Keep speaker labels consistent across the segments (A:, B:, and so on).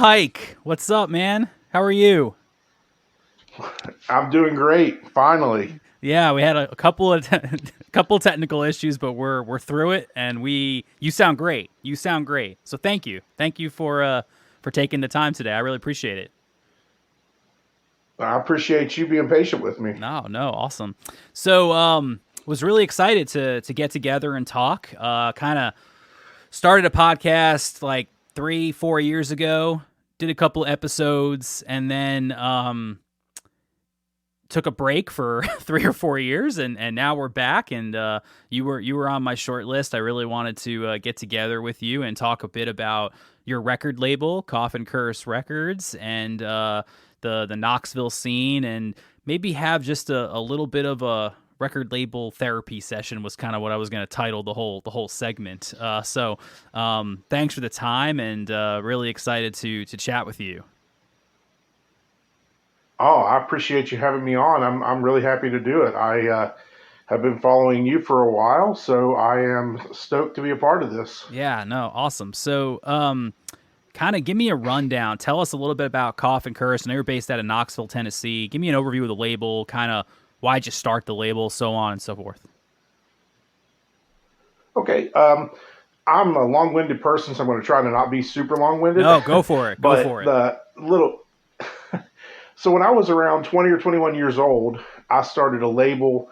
A: Mike, what's up, man? How are you?
B: I'm doing great. Finally.
A: Yeah, we had a couple of couple technical issues, but we're through it, and you sound great. You sound great. So thank you for taking the time today. I really appreciate it.
B: I appreciate you being patient with me.
A: No, awesome. So was really excited to get together and talk. Kind of started a podcast like 3-4 years ago. Did a couple episodes, and then took a break for 3 or 4 years, and now we're back. And you were on my short list. I really wanted to get together with you and talk a bit about your record label, Coffin Curse Records, and the Knoxville scene, and maybe have just a little bit of a record label therapy session was kind of what I was going to title the whole segment. Thanks for the time, and really excited to chat with you.
B: Oh, I appreciate you having me on. I'm really happy to do it. I have been following you for a while, so I am stoked to be a part of this.
A: Yeah, no, awesome. So, kind of give me a rundown. Tell us a little bit about Coffin Curse. I know you're based out of Knoxville, Tennessee. Give me an overview of the label, kind of why'd you start the label, so on and so forth.
B: Okay. I'm a long-winded person, so I'm going to try to not be super long-winded.
A: No, go for it. Go
B: But
A: for it.
B: the little so when I was around 20 or 21 years old, I started a label.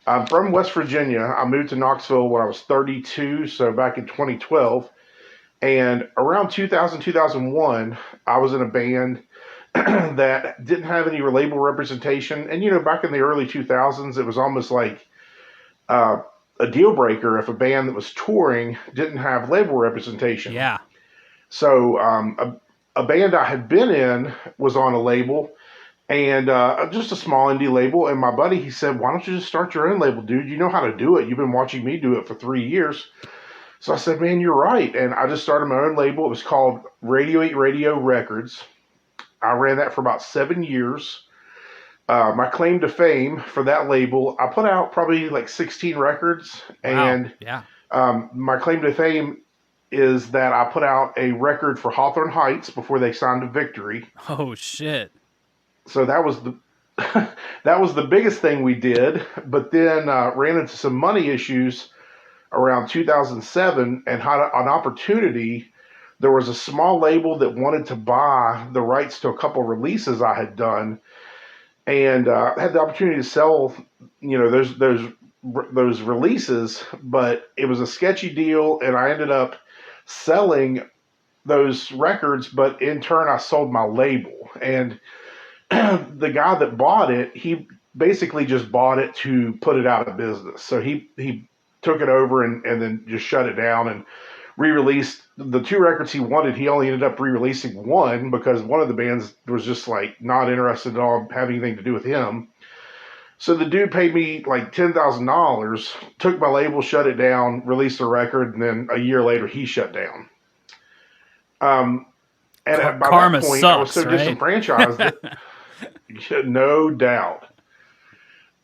B: I'm from West Virginia. I moved to Knoxville when I was 32, so back in 2012. And around 2000, 2001, I was in a band that didn't have any label representation. And, back in the early 2000s, it was almost like uh, a deal breaker if a band that was touring didn't have label representation.
A: Yeah.
B: So a band I had been in was on a label, and just a small indie label. And my buddy, he said, "Why don't you just start your own label, dude? You know how to do it. You've been watching me do it for 3 years." So I said, "Man, you're right." And I just started my own label. It was called Radio 8 Radio Records. I ran that for about 7 years. My claim to fame for that label, I put out probably like 16 records.
A: Wow.
B: And
A: Yeah.
B: my claim to fame is that I put out a record for Hawthorne Heights before they signed to Victory.
A: Oh shit.
B: So that was the that was the biggest thing we did. But then ran into some money issues around 2007 and had an opportunity. There was a small label that wanted to buy the rights to a couple releases I had done, and had the opportunity to sell, those releases. But it was a sketchy deal, and I ended up selling those records. But in turn, I sold my label, and the guy that bought it, he basically just bought it to put it out of business. So he took it over and then just shut it down and re-released the two records he wanted. He only ended up re-releasing one because one of the bands was just like not interested at all having anything to do with him. So the dude paid me like $10,000, took my label, shut it down, released the record, and then a year later he shut down. And by that
A: Karma
B: point, I was
A: sucks,
B: so
A: right?
B: disenfranchised that no doubt.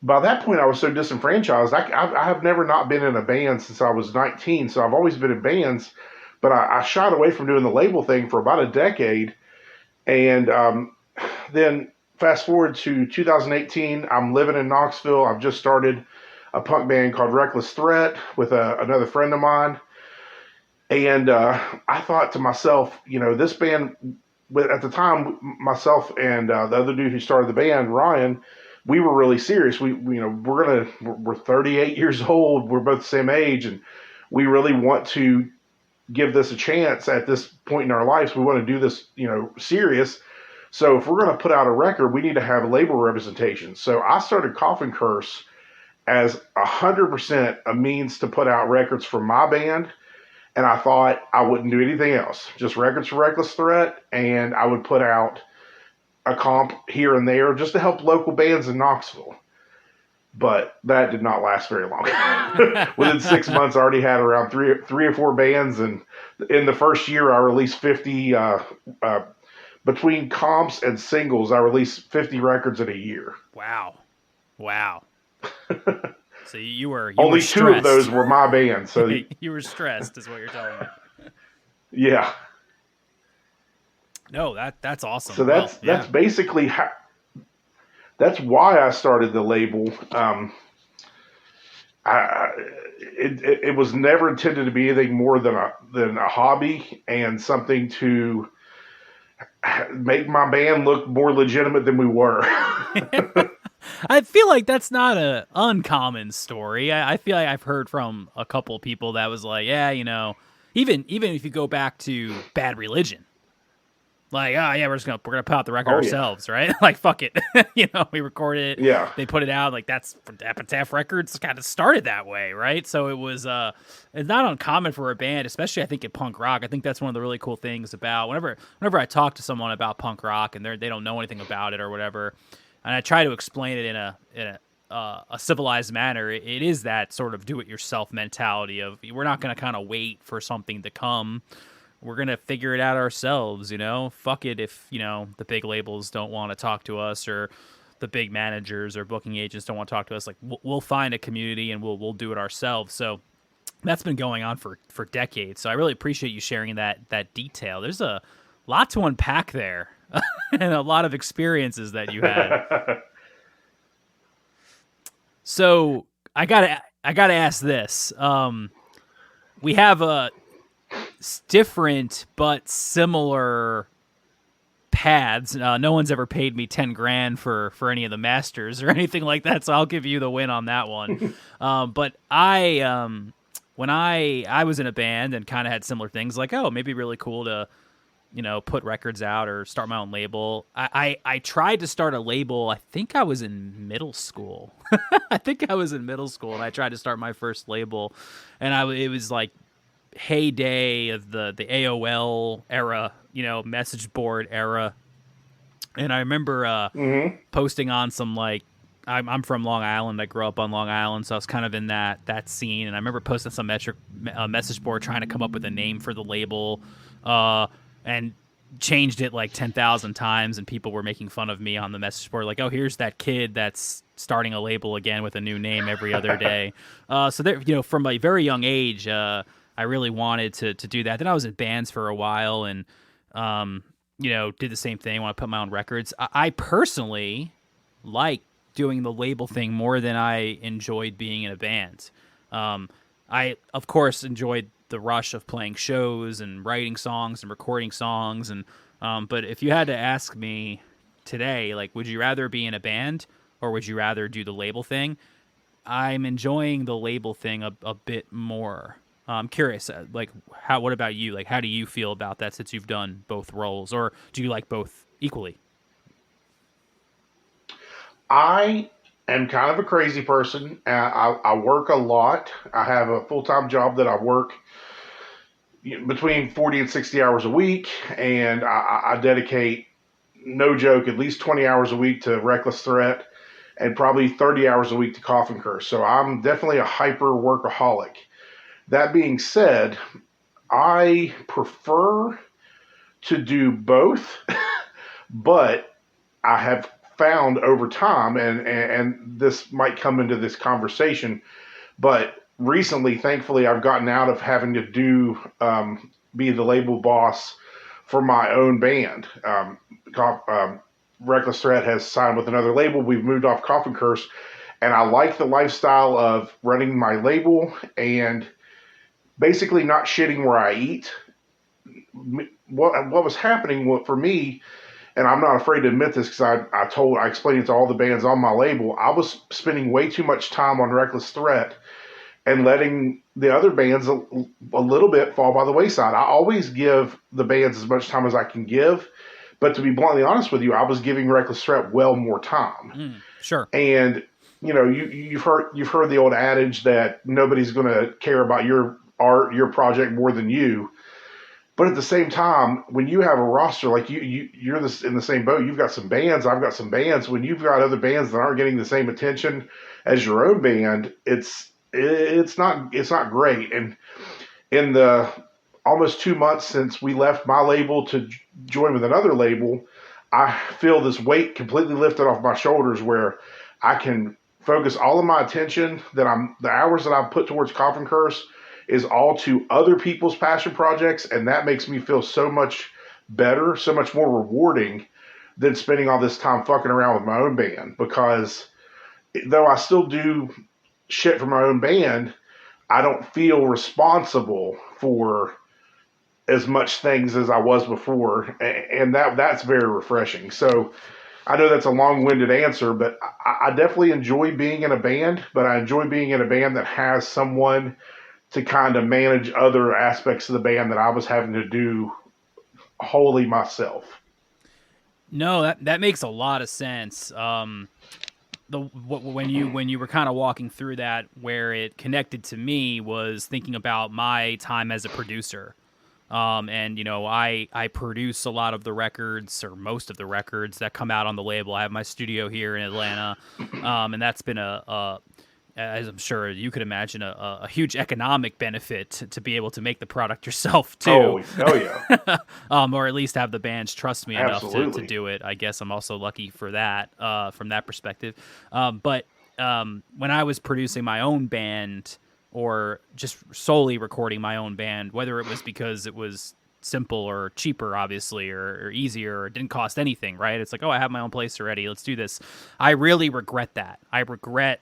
B: By that point, I was so disenfranchised. I have never not been in a band since I was 19, so I've always been in bands. But I shied away from doing the label thing for about a decade. And then fast forward to 2018, I'm living in Knoxville. I've just started a punk band called Reckless Threat with another friend of mine. And I thought to myself, this band, at the time, myself and the other dude who started the band, Ryan, we were really serious. We're 38 years old. We're both the same age, and we really want to give this a chance at this point in our lives. We want to do this, serious. So if we're going to put out a record, we need to have label representation. So I started Coffin Curse as 100% a means to put out records for my band. And I thought I wouldn't do anything else, just records for Reckless Threat. And I would put out a comp here and there just to help local bands in Knoxville. But that did not last very long. Within 6 months, I already had around three or four bands. And in the first year, I released 50, between comps and singles, I released 50 records in a year.
A: Wow. So you were
B: Only
A: stressed.
B: two of those were my band. So
A: you were stressed, is what you're telling me.
B: Yeah.
A: No, that's
B: So
A: awesome. Well,
B: that's
A: yeah.
B: basically how, that's why I started the label. I, it was never intended to be anything more than a hobby and something to make my band look more legitimate than we were.
A: I feel like that's not a uncommon story. I feel like I've heard from a couple people that was like, yeah, even if you go back to Bad Religion, like, oh yeah, we're gonna put out the record
B: Oh yeah,
A: ourselves, right? Like, fuck it, we recorded it,
B: yeah.
A: they put it out. Like that's Epitaph Records kind of started that way, right? So it was it's not uncommon for a band, especially I think in punk rock. I think that's one of the really cool things about whenever I talk to someone about punk rock and they don't know anything about it or whatever, and I try to explain it in a civilized manner. It is that sort of do-it-yourself mentality of we're not going to kind of wait for something to come. We're going to figure it out ourselves, Fuck it if, the big labels don't want to talk to us or the big managers or booking agents don't want to talk to us. Like we'll find a community and we'll do it ourselves. So that's been going on for decades. So I really appreciate you sharing that detail. There's a lot to unpack there and a lot of experiences that you had. So I gotta ask this. We have a different but similar paths. No one's ever paid me 10 grand for any of the masters or anything like that, so I'll give you the win on that one. But when I was in a band and kind of had similar things, like, oh, maybe really cool to put records out or start my own label. I tried to start a label. I think I was in middle school. I think I was in middle school, and I tried to start my first label, and it was like heyday of the AOL era, message board era. And I remember
B: hmm
A: posting on some like I'm from Long Island. I grew up on Long Island, so I was kind of in that scene. And I remember posting some message board trying to come up with a name for the label, and changed it like 10,000 times. And people were making fun of me on the message board, like, "Oh, here's that kid that's starting a label again with a new name every other day." So there, from a very young age, I really wanted to do that. Then I was in bands for a while, and did the same thing when I put my own records. I personally like doing the label thing more than I enjoyed being in a band. I, of course, enjoyed the rush of playing shows and writing songs and recording songs. But if you had to ask me today, like, would you rather be in a band or would you rather do the label thing? I'm enjoying the label thing a bit more. I'm curious, like, what about you? Like, how do you feel about that since you've done both roles, or do you like both equally?
B: I am kind of a crazy person. I work a lot. I have a full time job that I work between 40 and 60 hours a week, and I dedicate, no joke, at least 20 hours a week to Reckless Threat and probably 30 hours a week to Coffin Curse. So I'm definitely a hyper workaholic. That being said, I prefer to do both, but I have found over time, and this might come into this conversation, but recently, thankfully, I've gotten out of having to be the label boss for my own band. Reckless Threat has signed with another label. We've moved off Coffin Curse, and I like the lifestyle of running my label and basically not shitting where I eat. What was happening for me, and I'm not afraid to admit this because I explained it to all the bands on my label. I was spending way too much time on Reckless Threat and letting the other bands a little bit fall by the wayside. I always give the bands as much time as I can give, but to be bluntly honest with you, I was giving Reckless Threat well more time.
A: Sure.
B: And you've heard the old adage that nobody's going to care about your art, your project more than you. But at the same time, when you have a roster like you're in the same boat. You've got some bands. I've got some bands. When you've got other bands that aren't getting the same attention as your own band, it's not great. And in the almost 2 months since we left my label to join with another label, I feel this weight completely lifted off my shoulders where I can focus all of my attention the hours that I put towards Coffin Curse is all to other people's passion projects, and that makes me feel so much better, so much more rewarding than spending all this time fucking around with my own band. Because though I still do shit for my own band, I don't feel responsible for as much things as I was before, and that's very refreshing. So I know that's a long-winded answer, but I definitely enjoy being in a band. But I enjoy being in a band that has someone to kind of manage other aspects of the band that I was having to do wholly myself.
A: No, that makes a lot of sense. When you were kind of walking through that, where it connected to me was thinking about my time as a producer. And I produce a lot of the records, or most of the records that come out on the label. I have my studio here in Atlanta, and that's been as I'm sure you could imagine, a huge economic benefit to be able to make the product yourself too.
B: Oh yeah,
A: Or at least have the bands trust me enough to do it. I guess I'm also lucky for that, from that perspective. But when I was producing my own band, or just solely recording my own band, whether it was because it was simple or cheaper, obviously, or easier, or didn't cost anything, right? It's like, oh, I have my own place already, let's do this. I really regret that. I regret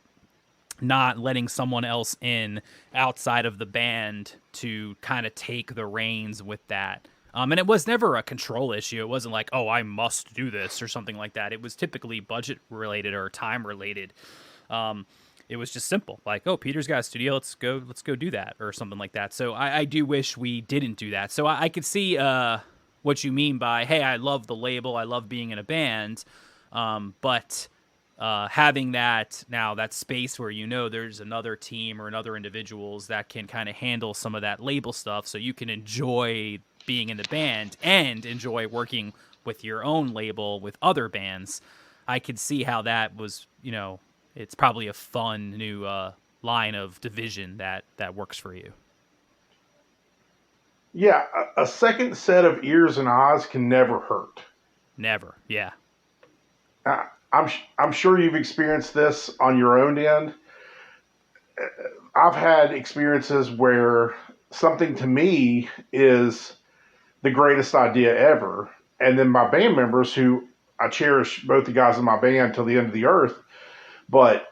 A: not letting someone else in outside of the band to kind of take the reins with that. And it was never a control issue. It wasn't like, oh, I must do this or something like that. It was typically budget related or time related. It was just simple, like, oh, Peter's got a studio, let's go do that, or something like that. So I do wish we didn't do that. So I could see what you mean by, hey, I love the label, I love being in a band, but having that space where there's another team or another individuals that can kind of handle some of that label stuff, so you can enjoy being in the band and enjoy working with your own label with other bands. I could see how that was, it's probably a fun new line of division that works for you.
B: Yeah, a second set of ears and eyes can never hurt.
A: Never, yeah.
B: I'm sure you've experienced this on your own end. I've had experiences where something to me is the greatest idea ever, and then my band members, who I cherish both the guys in my band till the end of the earth, but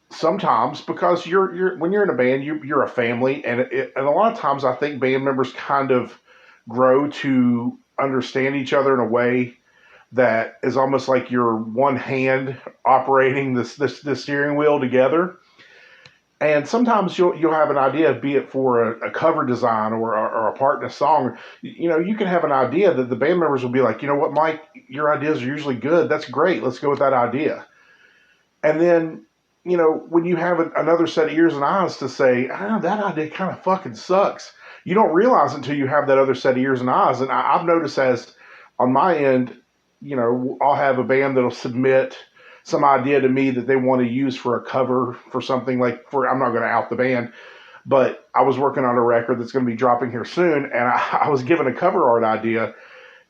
B: sometimes, because you're when you're in a band, you're a family, and and a lot of times I think band members kind of grow to understand each other in a way that is almost like you're one hand operating this steering wheel together. And sometimes you'll have an idea, be it for a cover design or a part in a song. You can have an idea that the band members will be like, you know what, Mike, your ideas are usually good. That's great. Let's go with that idea. And then, when you have another set of ears and eyes to say, that idea kind of fucking sucks, you don't realize until you have that other set of ears and eyes. And I've noticed, as on my end, I'll have a band that'll submit some idea to me that they want to use for a cover for something, I'm not going to out the band, but I was working on a record that's going to be dropping here soon, and I was given a cover art idea,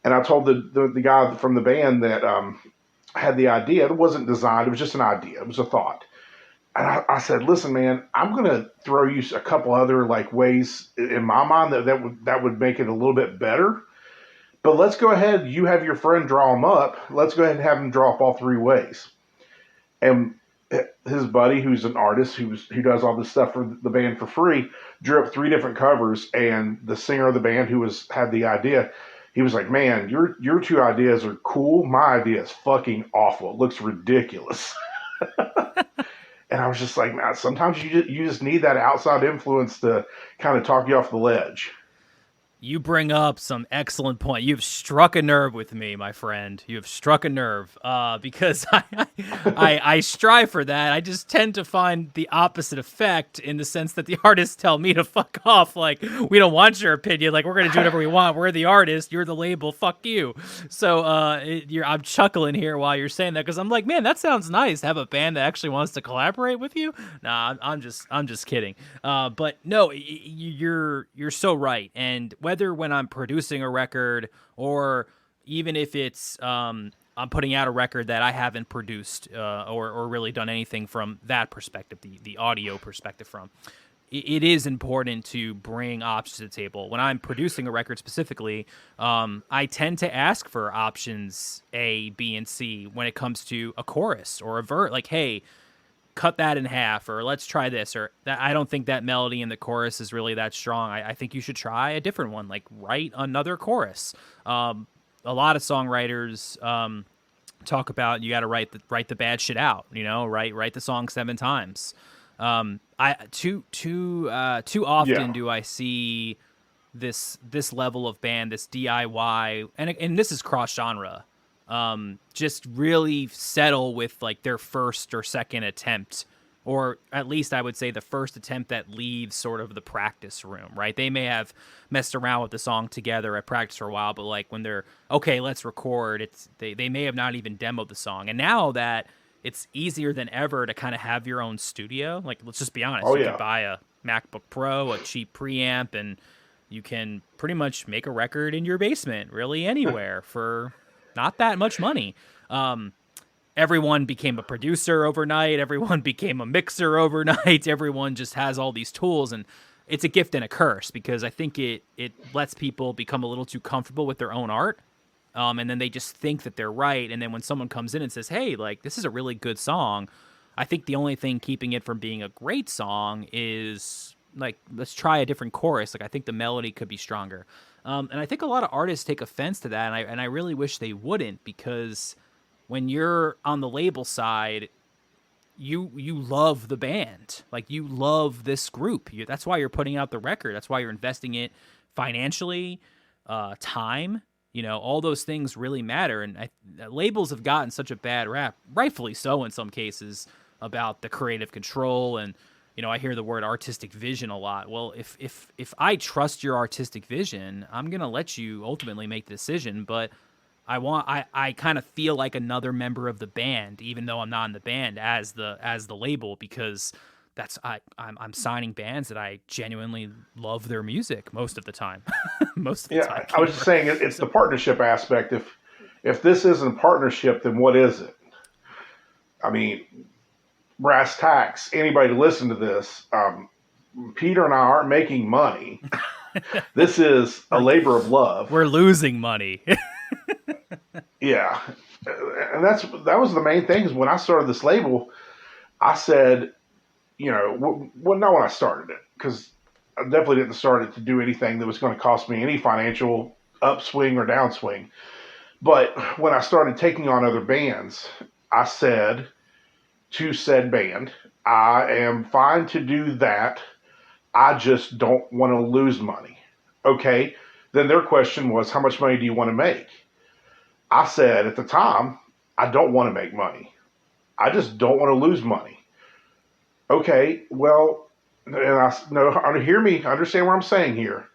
B: and I told the guy from the band that had the idea. It wasn't designed, it was just an idea, it was a thought. And I said, listen, man, I'm going to throw you a couple other ways in my mind that would make it a little bit better. But let's go ahead. You have your friend draw them up. Let's go ahead and have him draw up all three ways. And his buddy, who's an artist who does all this stuff for the band for free, drew up three different covers. And the singer of the band, who had the idea, he was like, "Man, your two ideas are cool. My idea is fucking awful. It looks ridiculous." And I was just like, man, sometimes you just need that outside influence to kind of talk you off the ledge.
A: You bring up some excellent point. You've struck a nerve with me, my friend. You have struck a nerve, because I strive for that. I just tend to find the opposite effect, in the sense that the artists tell me to fuck off. Like, we don't want your opinion. Like, we're going to do whatever we want. We're the artist. You're the label. Fuck you. So I'm chuckling here while you're saying that, because I'm like, man, that sounds nice to have a band that actually wants to collaborate with you. Nah, I'm just kidding. But no, you're so right. And whether when I'm producing a record, or even if it's I'm putting out a record that I haven't produced or really done anything from that perspective, the audio perspective from, it is important to bring options to the table. When I'm producing a record specifically, I tend to ask for options A, B, and C when it comes to a chorus or a verse. Like, hey, cut that in half, or let's try this, or that. I don't think that melody in the chorus is really that strong. I think you should try a different one, like write another chorus. A lot of songwriters talk about you got to write the bad shit out. Write the song 7 times. I too often
B: Yeah.
A: do I see this level of band, this DIY, and this is cross genre. Just really settle with like their first or second attempt, or at least I would say the first attempt that leaves sort of the practice room, right? They may have messed around with the song together at practice for a while, but like when they're okay, let's record, they may have not even demoed the song. And now that it's easier than ever to kind of have your own studio, like let's just be honest,
B: Oh
A: you could
B: yeah.
A: buy a MacBook Pro, a cheap preamp, and you can pretty much make a record in your basement, really anywhere for not that much money. Everyone became a producer overnight. Everyone became a mixer overnight. Everyone just has all these tools, and it's a gift and a curse because I think it lets people become a little too comfortable with their own art. And then they just think that they're right. And then when someone comes in and says, hey, like, this is a really good song, I think the only thing keeping it from being a great song is, like, let's try a different chorus. Like, I think the melody could be stronger. And I think a lot of artists take offense to that, and I really wish they wouldn't, because when you're on the label side, you love the band, like you love this group. That's why you're putting out the record. That's why you're investing it financially, time. All those things really matter. And labels have gotten such a bad rap, rightfully so in some cases, about the creative control. And I hear the word artistic vision a lot. Well, if I trust your artistic vision, I'm gonna let you ultimately make the decision. But I kind of feel like another member of the band, even though I'm not in the band, as the label, because I'm signing bands that I genuinely love their music most of the time. Most of the
B: Yeah.
A: time.
B: I was just saying it's the partnership aspect. If this isn't a partnership, then what is it? I mean, brass tacks. Anybody to listen to this? Peter and I aren't making money. This is a labor of love.
A: We're losing money.
B: Yeah, and that was the main thing. Is when I started this label, I said, well, not when I started it, because I definitely didn't start it to do anything that was going to cost me any financial upswing or downswing. But when I started taking on other bands, I said to said band, I am fine to do that. I just don't want to lose money. Okay. Then their question was, how much money do you want to make? I said at the time, I don't want to make money. I just don't want to lose money. Okay, well, and hear me, understand what I'm saying here.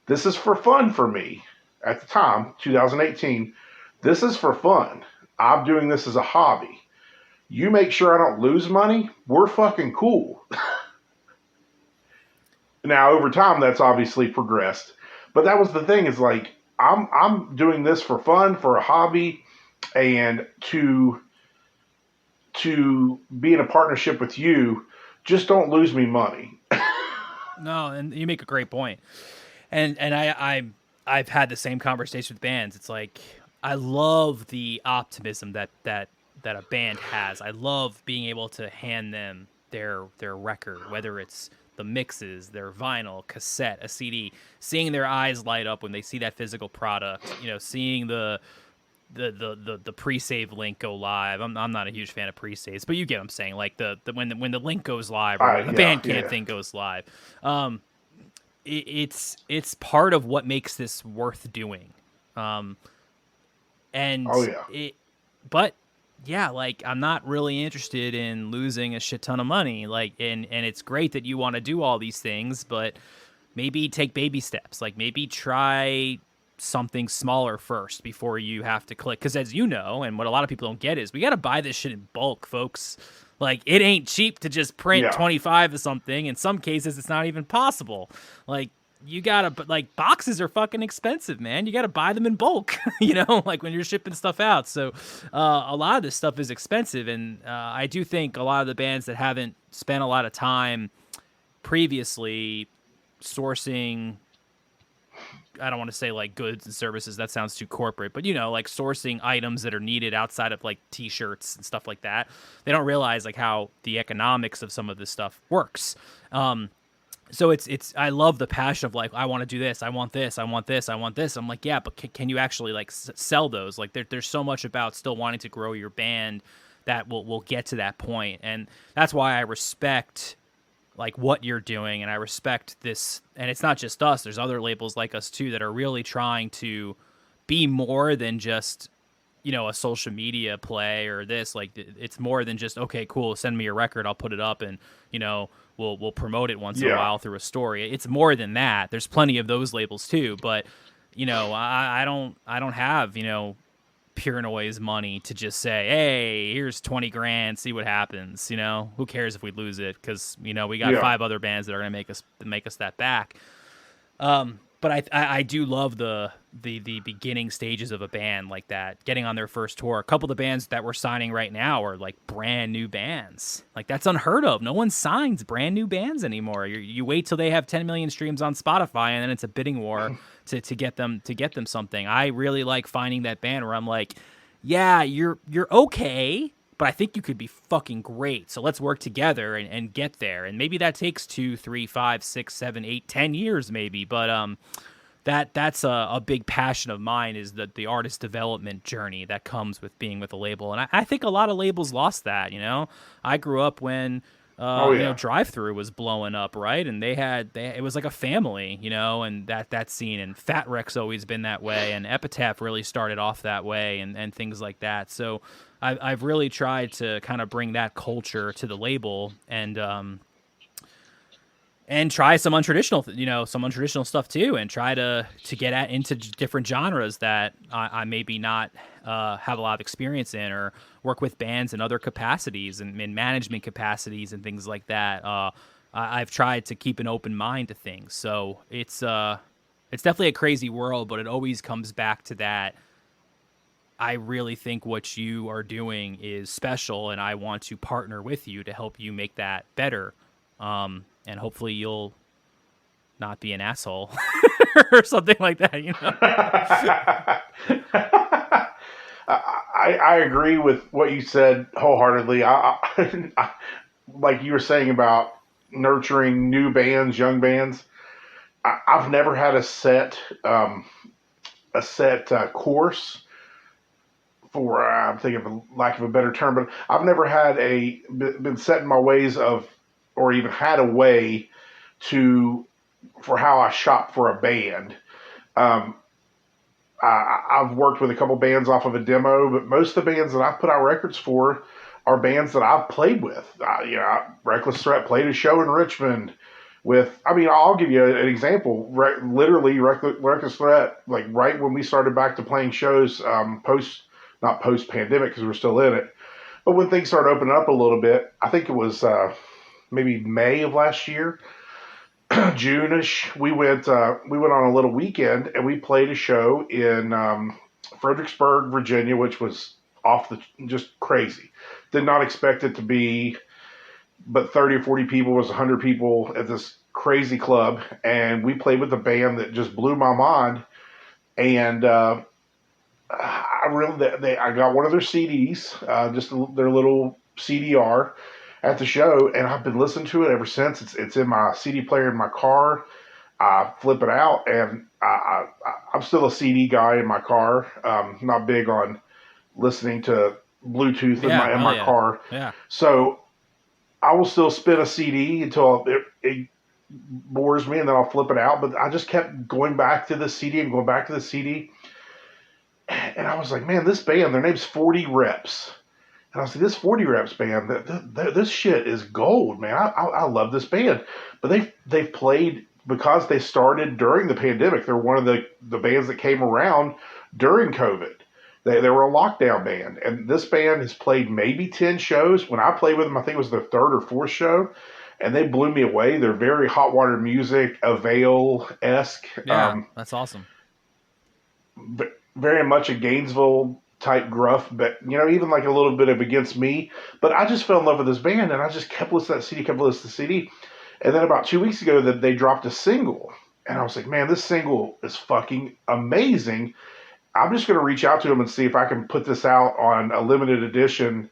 B: This is for fun for me at the time, 2018. This is for fun. I'm doing this as a hobby. You make sure I don't lose money, we're fucking cool. Now, over time, that's obviously progressed. But that was the thing, is like, I'm doing this for fun, for a hobby, and to be in a partnership with you. Just don't lose me money.
A: No, and you make a great point. And I've had the same conversation with bands. It's like, I love the optimism that a band has. I love being able to hand them their record, whether it's the mixes, their vinyl, cassette, a CD, seeing their eyes light up when they see that physical product, seeing the pre-save link go live. I'm not a huge fan of pre-saves, but you get what I'm saying. Like when the link goes live, or the Bandcamp thing goes live. It's part of what makes this worth doing. And
B: Oh yeah.
A: But yeah, like, I'm not really interested in losing a shit ton of money. Like, and it's great that you want to do all these things, but maybe take baby steps. Like, maybe try something smaller first before you have to click. Because as you know, and what a lot of people don't get is, we got to buy this shit in bulk, folks. Like, it ain't cheap to just print 25 of something. In some cases, it's not even possible. Like, you gotta, but like, boxes are fucking expensive, man. You gotta buy them in bulk, like when you're shipping stuff out. So a lot of this stuff is expensive. And I do think a lot of the bands that haven't spent a lot of time previously sourcing, I don't want to say like goods and services, that sounds too corporate, but like sourcing items that are needed outside of like t-shirts and stuff like that. They don't realize like how the economics of some of this stuff works. So it's I love the passion of like, I want to do this, I want this, I want this, I want this. I'm like, yeah, but can you actually like sell those? Like there's so much about still wanting to grow your band that will get to that point. And that's why I respect like what you're doing, and I respect this. And it's not just us, there's other labels like us too that are really trying to be more than just a social media play or this. Like it's more than just, okay, cool, send me your record, I'll put it up, and we'll promote it once in a
B: Yeah.
A: while through a story. It's more than that. There's plenty of those labels too, but I don't have Pure Noise money to just say, hey, here's 20 grand, see what happens. Who cares if we lose it? Because we got
B: Yeah.
A: 5 other bands that are going to make us that back. But I do love the beginning stages of a band like that, getting on their first tour. A couple of the bands that we're signing right now are like brand new bands. Like that's unheard of. No one signs brand new bands anymore. You wait till they have 10 million streams on Spotify, and then it's a bidding war to get them something. I really like finding that band where I'm like, yeah, you're okay, but I think you could be fucking great. So let's work together and get there. And maybe that takes 2, 3, 5, 6, 7, 8, 10 years maybe. But that's a big passion of mine, is the artist development journey that comes with being with a label. And I think a lot of labels lost that. I grew up when
B: Oh yeah.
A: Drive Through was blowing up, right? And it was like a family, and that scene. And Fat Wreck's always been that way, and Epitaph really started off that way, and things like that. So I've really tried to kind of bring that culture to the label, and try some untraditional stuff too, and try to get into different genres that I maybe not have a lot of experience in, or work with bands in other capacities and in management capacities and things like that. I've tried to keep an open mind to things. So it's definitely a crazy world, but it always comes back to that. I really think what you are doing is special, and I want to partner with you to help you make that better. And hopefully you'll not be an asshole or something like that,
B: I agree with what you said wholeheartedly. Like you were saying about nurturing new bands, young bands. I've never had a set course for, I'm thinking of lack of a better term, but I've never had been set in my ways of, or even had a way to, for how I shop for a band. Um, I've worked with a couple bands off of a demo, but most of the bands that I've put out records for are bands that I've played with. Reckless Threat played a show in Richmond with, I'll give you an example. Literally, Reckless Threat, like right when we started back to playing shows, not post pandemic because we're still in it, but when things started opening up a little bit, I think it was maybe May of last year, June-ish, we went on a little weekend and we played a show in Fredericksburg, Virginia, which was just crazy. Did not expect it to be, but 30 or 40 people was 100 people at this crazy club, and we played with a band that just blew my mind. And I got one of their CDs, just their little CDR at the show, and I've been listening to it ever since. It's in my CD player in my car. I flip it out, and I'm still a CD guy in my car. Not big on listening to Bluetooth in my
A: yeah.
B: car.
A: Yeah.
B: So I will still spin a CD until it bores me, and then I'll flip it out. But I just kept going back to the CD and going back to the CD. And I was like, man, this band, their name's 40 Reps. And I was like, this 40 Reps band, this shit is gold, man. I love this band. But they've played, because they started during the pandemic. They're one of the bands that came around during COVID. They were a lockdown band. And this band has played maybe 10 shows. When I played with them, I think it was their third or fourth show. And they blew me away. They're very hot water music, Avail-esque.
A: Yeah, that's awesome.
B: Very much a Gainesville type gruff, but even like a little bit of Against Me. But I just fell in love with this band, and I just kept listening to that CD, And then about 2 weeks ago, that they dropped a single, and I was like, man, this single is fucking amazing. I'm just going to reach out to them and see if I can put this out on a limited edition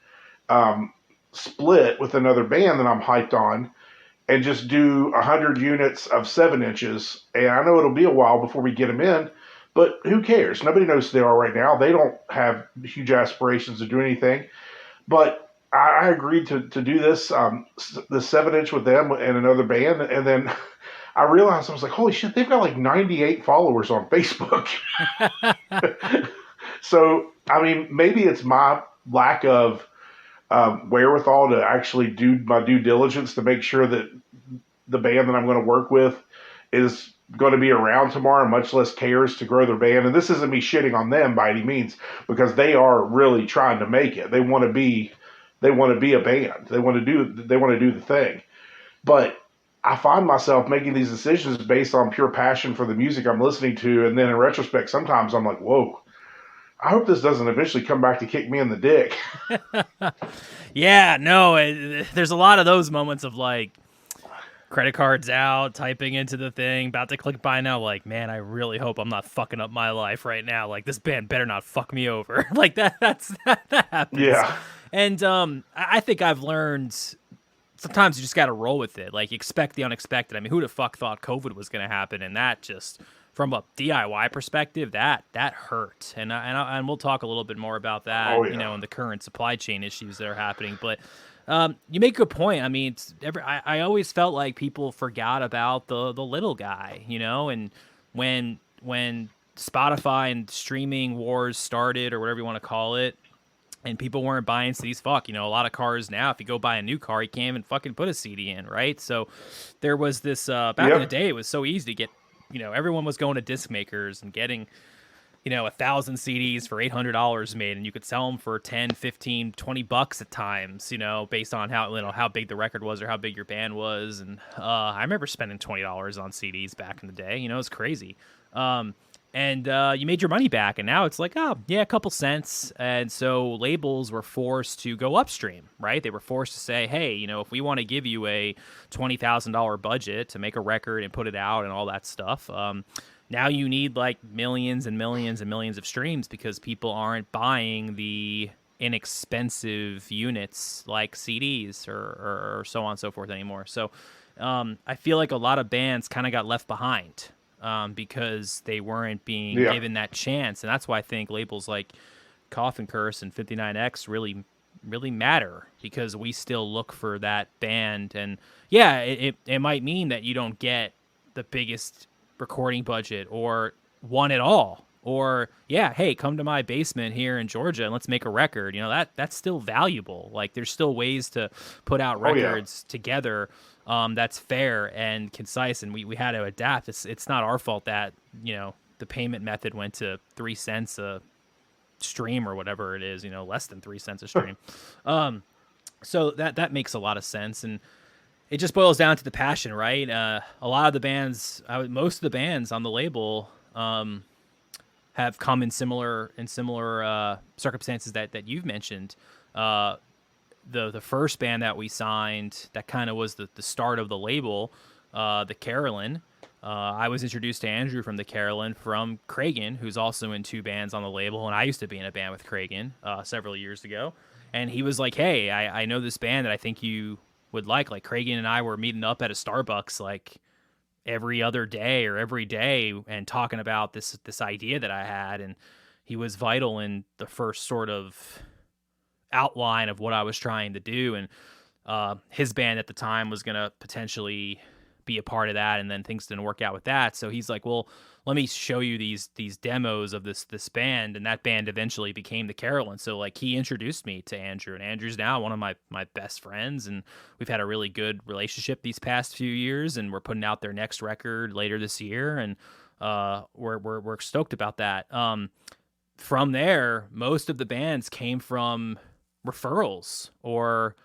B: um, split with another band that I'm hyped on, and just do 100 units of 7 inches. And I know it'll be a while before we get them in, but who cares? Nobody knows who they are right now. They don't have huge aspirations to do anything. But I agreed to do this, the 7 inch with them and another band. And then I realized, I was like, holy shit, they've got like 98 followers on Facebook. So, I mean, maybe it's my lack of wherewithal to actually do my due diligence to make sure that the band that I'm going to work with is going to be around tomorrow, much less cares to grow their band. And this isn't me shitting on them by any means, because they are really trying to make it. They want to be a band. They want to do the thing. But I find myself making these decisions based on pure passion for the music I'm listening to, and then in retrospect, sometimes I'm like, whoa, I hope this doesn't eventually come back to kick me in the dick.
A: Yeah, no, there's a lot of those moments of like credit cards out, typing into the thing, about to click buy now, like, man, I really hope I'm not fucking up my life right now. Like, this band better not fuck me over. Like that happens.
B: Yeah.
A: And I think I've learned sometimes you just got to roll with it. Like, expect the unexpected. I mean, who the fuck thought COVID was going to happen? And that just, from a DIY perspective, that hurt. And we'll talk a little bit more about that,
B: Oh, yeah.
A: you know, and the current supply chain issues that are happening. But you make a good point. I mean, I always felt like people forgot about the little guy, you know, and when Spotify and streaming wars started, or whatever you want to call it, and people weren't buying CDs. Fuck, you know, a lot of cars now, if you go buy a new car, you can't even fucking put a CD in, right? So there was this, back in the day, it was so easy to get, you know, everyone was going to disc makers and getting, you know, 1,000 CDs for $800 made, and you could sell them for 10, 15, 20 bucks at times, you know, based on how, you know, how big the record was or how big your band was. And I remember spending $20 on CDs back in the day, you know, it's crazy. And you made your money back, and now it's like, oh, yeah, a couple cents. And so labels were forced to go upstream, right? They were forced to say, hey, you know, if we want to give you a $20,000 budget to make a record and put it out and all that stuff, now you need like millions and millions and millions of streams, because people aren't buying the inexpensive units like CDs or so on and so forth anymore. So I feel like a lot of bands kind of got left behind. Because they weren't being given that chance. And that's why I think labels like Coffin Curse and 59X really, really matter, because we still look for that band. And yeah, it might mean that you don't get the biggest recording budget or one at all. Or, yeah, hey, come to my basement here in Georgia and let's make a record. You know, that's still valuable. Like, there's still ways to put out records together that's fair and concise, and we had to adapt. It's not our fault that, you know, the payment method went to 3 cents a stream or whatever it is, you know, less than 3 cents a stream. So that makes a lot of sense, and it just boils down to the passion, right? A lot of the bands, most of the bands on the label, have come in similar circumstances that you've mentioned. The first band that we signed, that kind of was the start of the label, the Carolyn. I was introduced to Andrew from the Carolyn from Cragen, who's also in 2 bands on the label, and I used to be in a band with Cragen several years ago. And he was like, hey, I know this band that I think you would like. Like, Cragen and I were meeting up at a Starbucks like every other day or every day and talking about this idea that I had, and he was vital in the first sort of outline of what I was trying to do. And his band at the time was going to potentially be a part of that, and then things didn't work out with that. So he's like, well, let me show you these demos of this band, and that band eventually became the Carolyn. So like, he introduced me to Andrew, and Andrew's now one of my best friends, and we've had a really good relationship these past few years, and we're putting out their next record later this year, and we're stoked about that. From there, most of the bands came from referrals or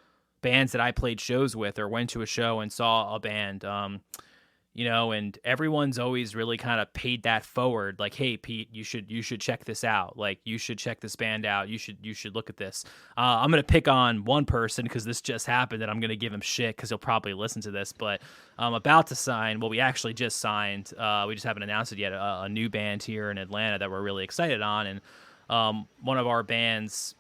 A: bands that I played shows with or went to a show and saw a band. and everyone's always really kind of paid that forward. Like, hey, Pete, you should check this out. Like, you should check this band out. You should look at this. I'm going to pick on one person because this just happened and I'm going to give him shit because he'll probably listen to this, but I'm about to sign. Well, we actually just signed. We just haven't announced it yet. A new band here in Atlanta that we're really excited on. And one of our bands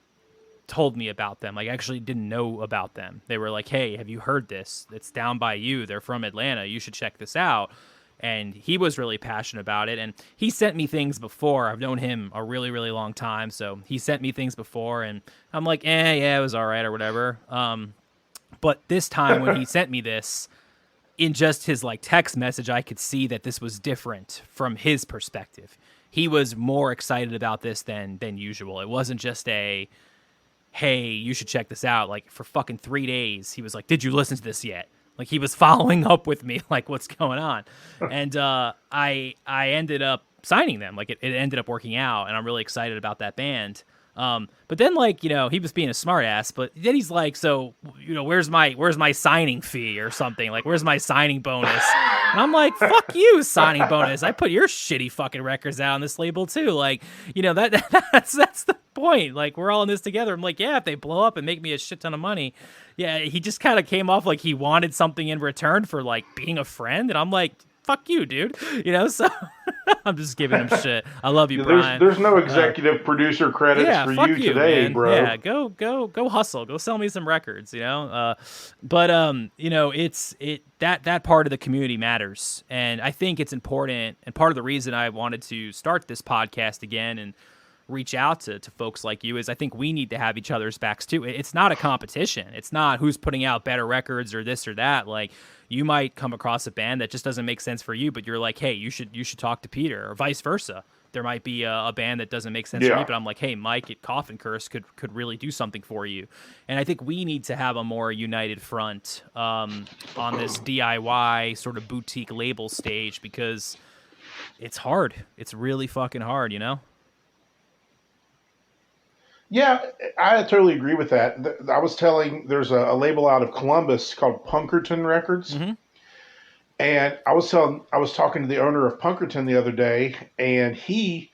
A: told me about them. Like, I actually didn't know about them. They were like, hey, have you heard this? It's down by you. They're from Atlanta. You should check this out. And he was really passionate about it. And he sent me things before. I've known him a really, really long time. So he sent me things before and I'm like, yeah, it was all right or whatever. But this time when he sent me this, in just his like text message, I could see that this was different from his perspective. He was more excited about this than usual. It wasn't just a, hey, you should check this out. Like, for fucking 3 days, he was like, did you listen to this yet? Like, he was following up with me, like, what's going on? And I ended up signing them. Like, it ended up working out, and I'm really excited about that band. But then, like, he was being a smart ass, but then he's like, so, where's my signing fee or something? Like, where's my signing bonus? And I'm like, fuck you, signing bonus. I put your shitty fucking records out on this label too. Like, that's the point. Like, we're all in this together. I'm like, yeah, if they blow up and make me a shit ton of money. Yeah, he just kind of came off like he wanted something in return for like being a friend. And I'm like, fuck you, dude. So I'm just giving him shit. I love you, Brian.
B: There's no executive producer credits for you today,
A: man.
B: bro.
A: Yeah, go hustle. Go sell me some records, But it's that part of the community matters. And I think it's important, and part of the reason I wanted to start this podcast again and reach out to folks like you is I think we need to have each other's backs too. It's not a competition. It's not who's putting out better records or this or that. Like, you might come across a band that just doesn't make sense for you, but you're like, hey, you should talk to Peter, or vice versa. There might be a band that doesn't make sense for me, but I'm like, hey, Mike at Coffin Curse could really do something for you. And I think we need to have a more united front on this DIY sort of boutique label stage, because it's hard. It's really fucking hard,
B: Yeah, I totally agree with that. I was there's a label out of Columbus called Punkerton Records.
A: Mm-hmm.
B: And I was talking to the owner of Punkerton the other day, and we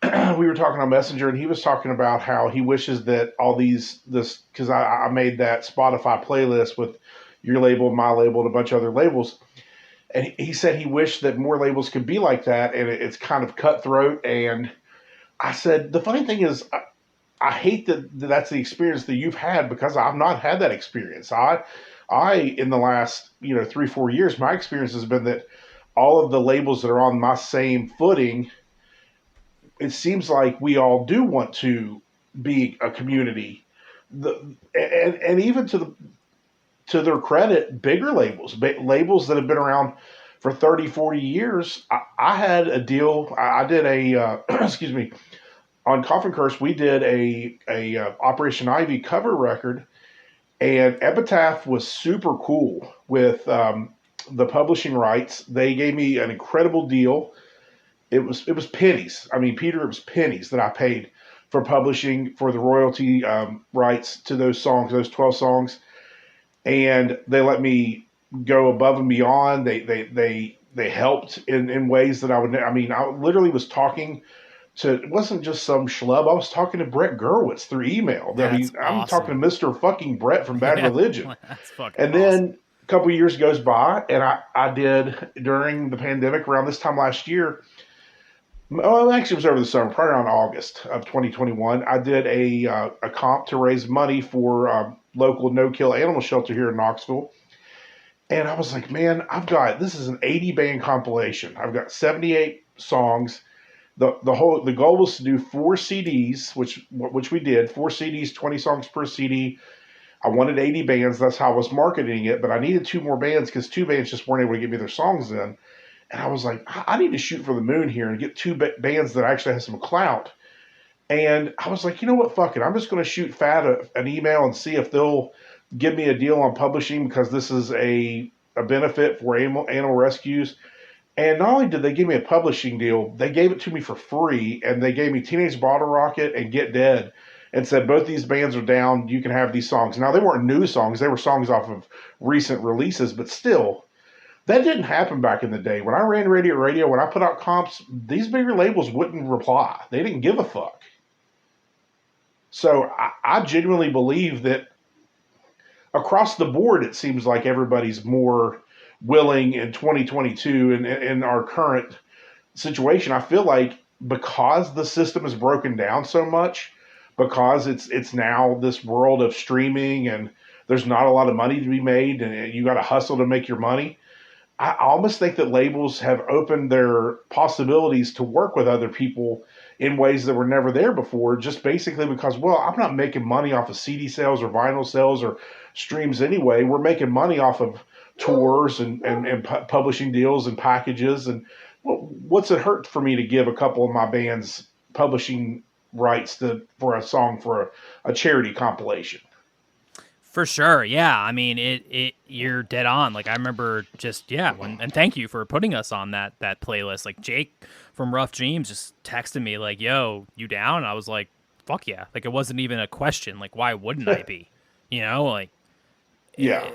B: were talking on Messenger, and he was talking about how he wishes that because I made that Spotify playlist with your label, my label, and a bunch of other labels. And he said he wished that more labels could be like that, and it's kind of cutthroat. And I said, the funny thing is, I hate that that's the experience that you've had, because I've not had that experience. I in the last 3-4 years, my experience has been that all of the labels that are on my same footing, it seems like we all do want to be a community. And even to their credit, bigger labels that have been around for 30-40 years. I had a deal. I did a excuse me. On Coffin Curse, we did a Operation Ivy cover record, and Epitaph was super cool with the publishing rights. They gave me an incredible deal. It was pennies. I mean, Peter, it was pennies that I paid for publishing for the royalty rights to those songs, those 12 songs, and they let me go above and beyond. They helped in ways that I would. I mean, I literally was talking. So it wasn't just some schlub. I was talking to Brett Gurwitz through email.
A: That's
B: I'm
A: awesome.
B: talking to Mr. fucking Brett from Bad Religion.
A: That's fucking
B: and
A: awesome.
B: Then a couple of years goes by, and I did, during the pandemic, around this time last year, well, actually it was over the summer, probably around August of 2021, I did a comp to raise money for local no-kill animal shelter here in Knoxville. And I was like, man, this is an 80-band compilation. I've got 78 songs. The goal was to do 4 CDs, which we did, 4 CDs, 20 songs per CD. I wanted 80 bands. That's how I was marketing it. But I needed 2 more bands because 2 bands just weren't able to get me their songs in. And I was like, I need to shoot for the moon here and get 2 bands that actually have some clout. And I was like, you know what? Fuck it. I'm just going to shoot Fat an email and see if they'll give me a deal on publishing, because this is a benefit for animal rescues. And not only did they give me a publishing deal, they gave it to me for free, and they gave me Teenage Bottle Rocket and Get Dead, and said, both these bands are down, you can have these songs. Now, they weren't new songs, they were songs off of recent releases, but still, That didn't happen back in the day. When I ran radio, when I put out comps, these bigger labels wouldn't reply. They didn't give a fuck. So I genuinely believe that across the board, it seems like everybody's more willing in 2022 and in our current situation. I feel like because the system is broken down so much, because it's now this world of streaming and there's not a lot of money to be made and you got to hustle to make your money. I almost think that labels have opened their possibilities to work with other people in ways that were never there before, just basically because, well, I'm not making money off of CD sales or vinyl sales or streams anyway. We're making money off of tours and publishing deals and packages. And what's it hurt for me to give a couple of my bands publishing rights for a song for a charity compilation?
A: For sure, yeah. I mean, you're dead on. Like I remember just and thank you for putting us on that playlist. Like Jake from Rough Dreams just texted me like, "Yo, you down?" And I was like, "Fuck yeah!" Like it wasn't even a question. Like why wouldn't I be? You know, like
B: Yeah.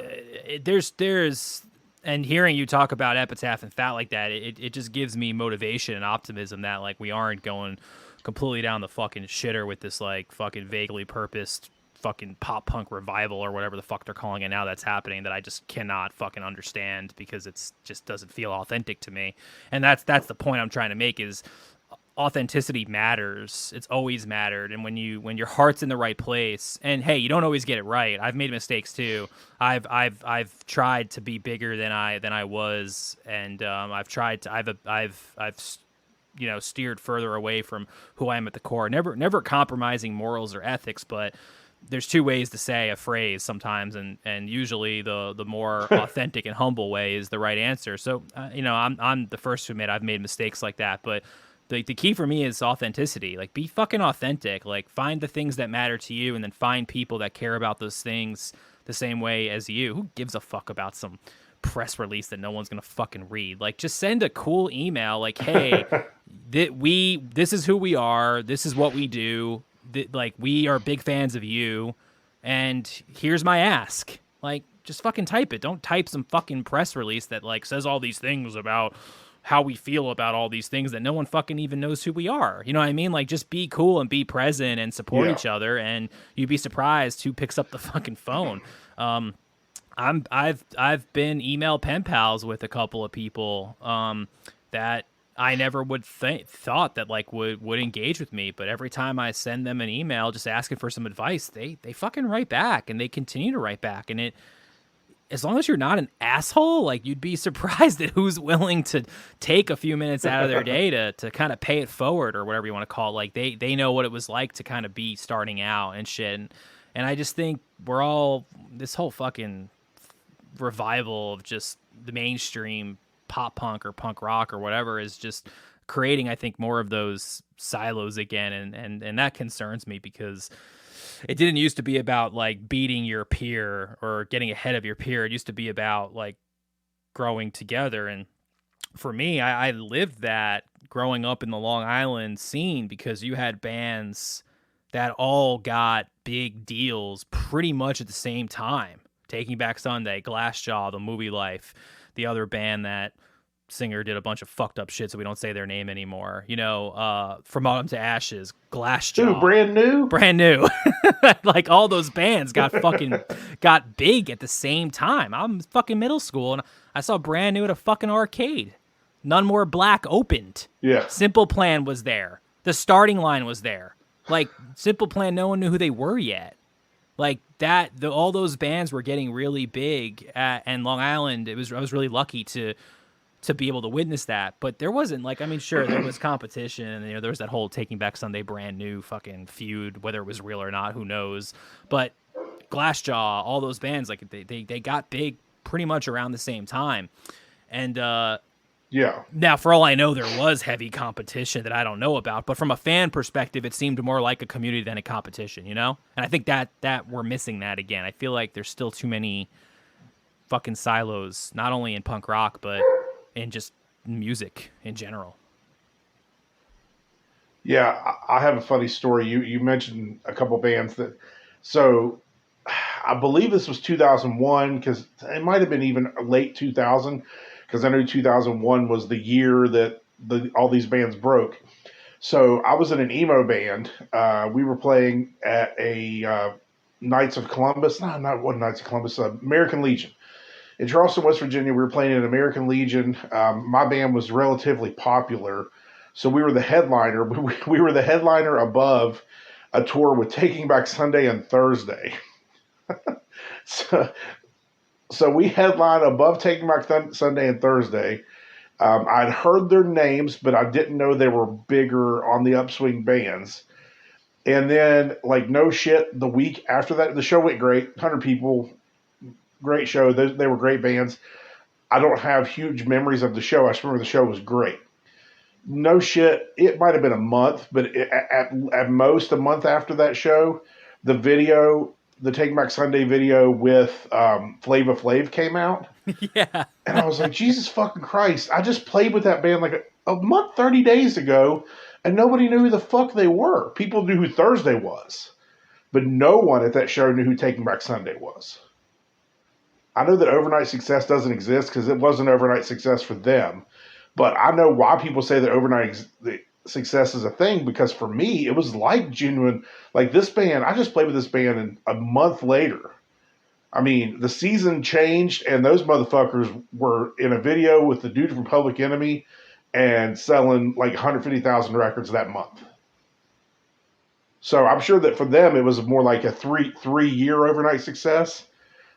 A: There's and hearing you talk about Epitaph and Fat like that, it just gives me motivation and optimism that like we aren't going completely down the fucking shitter with this like fucking vaguely purposed fucking pop punk revival or whatever the fuck they're calling it now that's happening that I just cannot fucking understand because it's just doesn't feel authentic to me. And that's the point I'm trying to make is authenticity matters. It's always mattered. And when your heart's in the right place, and hey, you don't always get it right. I've made mistakes too. I've tried to be bigger than I was, and I've steered further away from who I am at the core. Never compromising morals or ethics, but there's two ways to say a phrase sometimes, and usually the more authentic and humble way is the right answer. So I'm the first to admit I've made mistakes like that, but the key for me is authenticity. Like be fucking authentic. Like find the things that matter to you, and then find people that care about those things the same way as you. Who gives a fuck about some press release that no one's gonna fucking read? Like just send a cool email like, hey, this is who we are, this is what we do. Like we are big fans of you, and here's my ask. Like just fucking type it. Don't type some fucking press release that like says all these things about how we feel about all these things that no one fucking even knows who we are. You know what I mean? Like just be cool and be present and support each other, and you'd be surprised who picks up the fucking phone. I've been email pen pals with a couple of people that I never would thought that like would engage with me, but every time I send them an email just asking for some advice, they fucking write back, and they continue to write back. And as long as you're not an asshole, like you'd be surprised at who's willing to take a few minutes out of their day to kind of pay it forward or whatever you want to call it. Like they know what it was like to kind of be starting out and shit. And I just think this whole fucking revival of just the mainstream pop punk or punk rock or whatever is just creating, I think, more of those silos again, and that concerns me because it didn't used to be about like beating your peer or getting ahead of your peer. It used to be about like growing together. And for me, I lived that growing up in the Long Island scene because you had bands that all got big deals pretty much at the same time. Taking Back Sunday, Glassjaw, The Movie Life, the other band that singer did a bunch of fucked up shit, so we don't say their name anymore. From Autumn to Ashes, Glassjaw.
B: Dude, brand new.
A: Like all those bands got big at the same time. I'm fucking middle school, and I saw Brand New at a fucking arcade. None More Black opened.
B: Yeah.
A: Simple Plan was there. The Starting Line was there. Like Simple Plan, no one knew who they were yet. Like that, all those bands were getting really big, and Long Island. I was really lucky to be able to witness that. But there wasn't sure there was competition, and there was that whole Taking Back Sunday Brand New fucking feud, whether it was real or not, who knows. But Glassjaw, all those bands, like they got big pretty much around the same time, and
B: yeah.
A: Now, for all I know, there was heavy competition that I don't know about, but from a fan perspective, it seemed more like a community than a competition, And I think that we're missing that again. I feel like there's still too many fucking silos, not only in punk rock, but in just music in general.
B: Yeah, I have a funny story. You mentioned a couple bands so I believe this was 2001 because it might have been even late 2000. because I knew 2001 was the year that all these bands broke. So I was in an emo band. We were playing at a Knights of Columbus. No, not what Knights of Columbus. American Legion in Charleston, West Virginia. We were playing in American Legion. My band was relatively popular, so we were the headliner. We were the headliner above a tour with Taking Back Sunday and Thursday. so, so we headlined above Taking Back Sunday and Thursday. I'd heard their names, but I didn't know they were bigger on the upswing bands. And then, like, no shit, the week after that, the show went great. 100 people, great show. They were great bands. I don't have huge memories of the show. I just remember the show was great. No shit, it might have been a month, but at most a month after that show, the video, the Take Back Sunday video with Flava Flav came out.
A: Yeah.
B: And I was like, Jesus fucking Christ. I just played with that band like a month, 30 days ago, and nobody knew who the fuck they were. People knew who Thursday was, but no one at that show knew who Taking Back Sunday was. I know that overnight success doesn't exist because it wasn't overnight success for them. But I know why people say that overnight success is a thing, because for me, it was like genuine. Like this band, I just played with this band and a month later. I mean, the season changed, and those motherfuckers were in a video with the dude from Public Enemy and selling like 150,000 records that month. So I'm sure that for them, it was more like a three-year overnight success.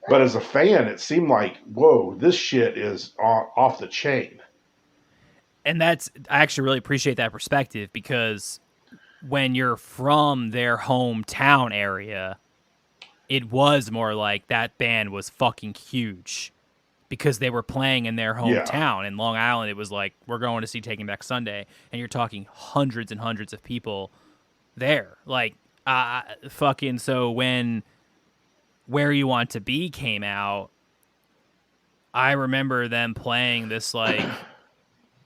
B: But as a fan, it seemed like, whoa, this shit is off the chain.
A: And I actually really appreciate that perspective, because when you're from their hometown area, it was more like that band was fucking huge because they were playing in their hometown. In Long Island, it was like, we're going to see Taking Back Sunday, and you're talking hundreds and hundreds of people there. Like, fucking, so when Where You Want to Be came out, I remember them playing this, like,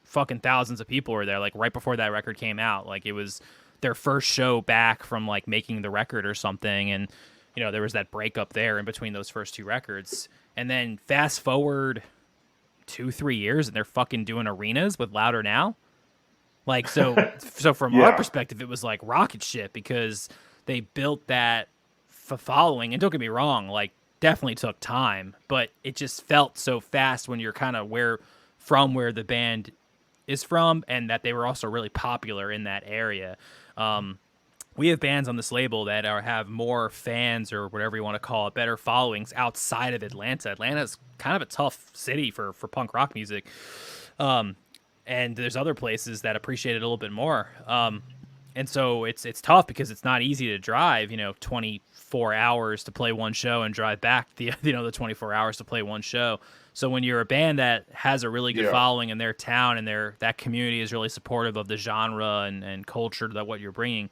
A: fucking thousands of people were there, like, right before that record came out. Like, it was their first show back from, like, making the record or something, and, you know, there was that breakup there in between those first two records. And then fast forward 2-3 years, and they're fucking doing arenas with Louder Now. Like, so from our perspective, it was like rocket ship, because they built that following. And don't get me wrong, like, definitely took time, but it just felt so fast when you're kind of where the band is from, and that they were also really popular in that area. We have bands on this label that have more fans, or whatever you want to call it, better followings outside of Atlanta. Atlanta's kind of a tough city for punk rock music. And there's other places that appreciate it a little bit more. And so it's tough because it's not easy to drive, 24 hours to play one show and drive back the 24 hours to play one show. So when you're a band that has a really good following in their town, and that community is really supportive of the genre and culture that what you're bringing,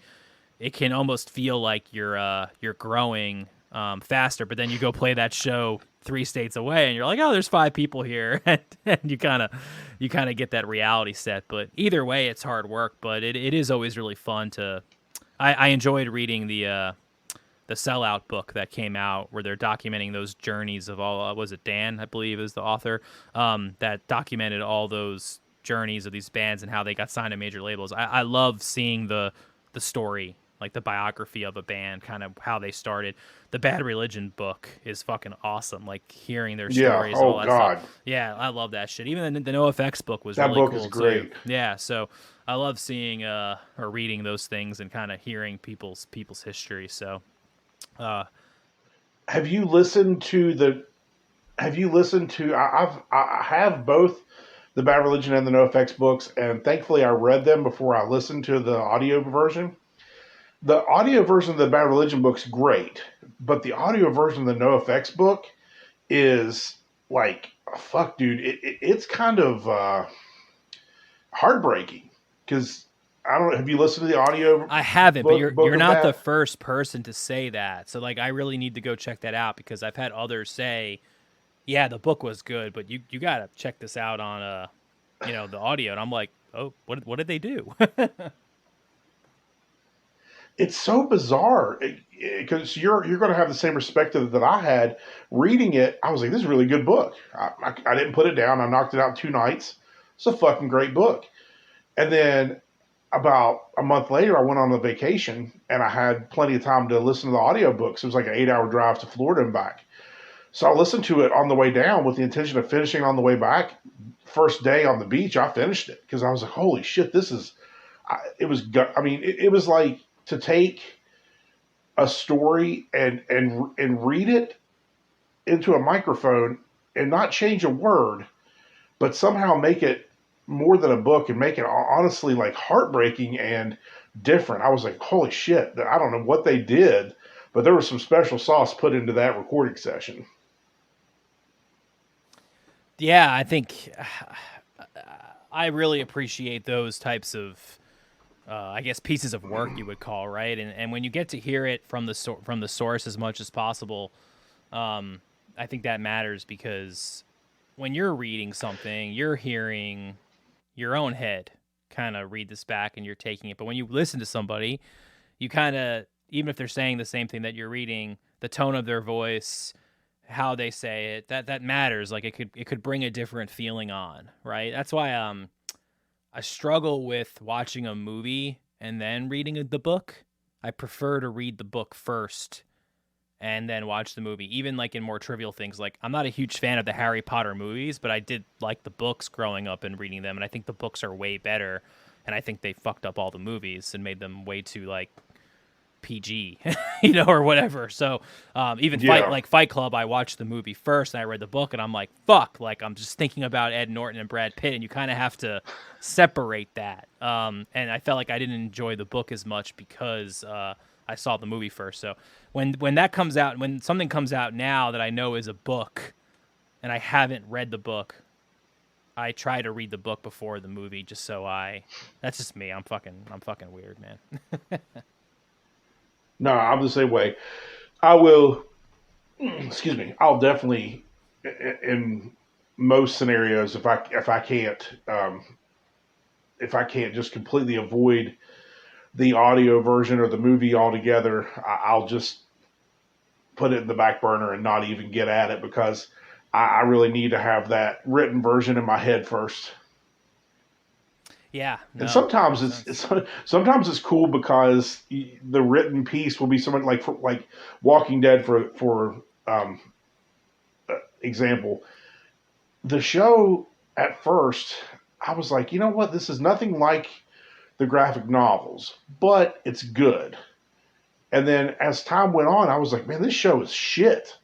A: it can almost feel like you're growing faster. But then you go play that show 3 states away, and you're like, oh, there's 5 people here, and you kind of get that reality set. But either way, it's hard work. But it is always really fun to. I enjoyed reading the Sellout book that came out, where they're documenting those journeys of all. Was it Dan, I believe, is the author, that documented all those journeys of these bands and how they got signed to major labels. I love seeing the story, like the biography of a band, kind of how they started. The Bad Religion book is fucking awesome. Like hearing their stories.
B: Oh,
A: all that
B: God.
A: stuff. Yeah, I love that shit. Even the NoFX book was
B: that
A: really
B: book
A: cool
B: is great.
A: too. Yeah, so I love seeing or reading those things and kind of hearing people's history. So,
B: have you listened to? I have both the Bad Religion and the NoFX books, and thankfully I read them before I listened to the audio version. The audio version of the Bad Religion book's great, but the audio version of the NoFX book is like, fuck, dude. It's kind of heartbreaking, because I don't know. Have you listened to the audio?
A: I haven't, but you're not the
B: that?
A: first person to say that. So like, I really need to go check that out, because I've had others say, yeah, the book was good, but you got to check this out on the audio. And I'm like, oh, what did they do?
B: it's so bizarre because you're going to have the same perspective that I had reading it. I was like, this is a really good book. I didn't put it down. I knocked it out in 2 nights. It's a fucking great book. And then about a month later, I went on a vacation and I had plenty of time to listen to the audiobooks. It was like an 8 hour drive to Florida and back. So I listened to it on the way down with the intention of finishing on the way back. First day on the beach, I finished it because I was like, holy shit, this is, it was, I mean, it was like to take a story and read it into a microphone and not change a word, but somehow make it more than a book and make it honestly like heartbreaking and different. I was like, holy shit, I don't know what they did, but there was some special sauce put into that recording session.
A: Yeah, I think I really appreciate those types of, I guess, pieces of work you would call, right? And when you get to hear it from the source as much as possible, I think that matters because when you're reading something, you're hearing your own head kind of read this back and you're taking it. But when you listen to somebody, you kind of, even if they're saying the same thing that you're reading, the tone of their voice, how they say it, that matters. Like it could bring a different feeling on, right? That's why I struggle with watching a movie and then reading the book. I prefer to read the book first and then watch the movie. Even like in more trivial things, like I'm not a huge fan of the Harry Potter movies, but I did like the books growing up and reading them, and I think the books are way better. And I think they fucked up all the movies and made them way too like PG, or whatever. So even Fight Club, I watched the movie first and I read the book and I'm like, fuck, like I'm just thinking about Ed Norton and Brad Pitt, and you kind of have to separate that. And I felt like I didn't enjoy the book as much because I saw the movie first. So when that comes out, when something comes out now that I know is a book and I haven't read the book, I try to read the book before the movie just so that's just me. I'm fucking weird, man.
B: No, I'm the same way. I will, excuse me, I'll definitely, in most scenarios, if I can't just completely avoid the audio version or the movie altogether, I'll just put it in the back burner and not even get at it because I really need to have that written version in my head first.
A: Yeah, no,
B: and sometimes it's cool because the written piece will be something like Walking Dead for example. The show at first, I was like, you know what, this is nothing like the graphic novels, but it's good. And then as time went on, I was like, man, this show is shit.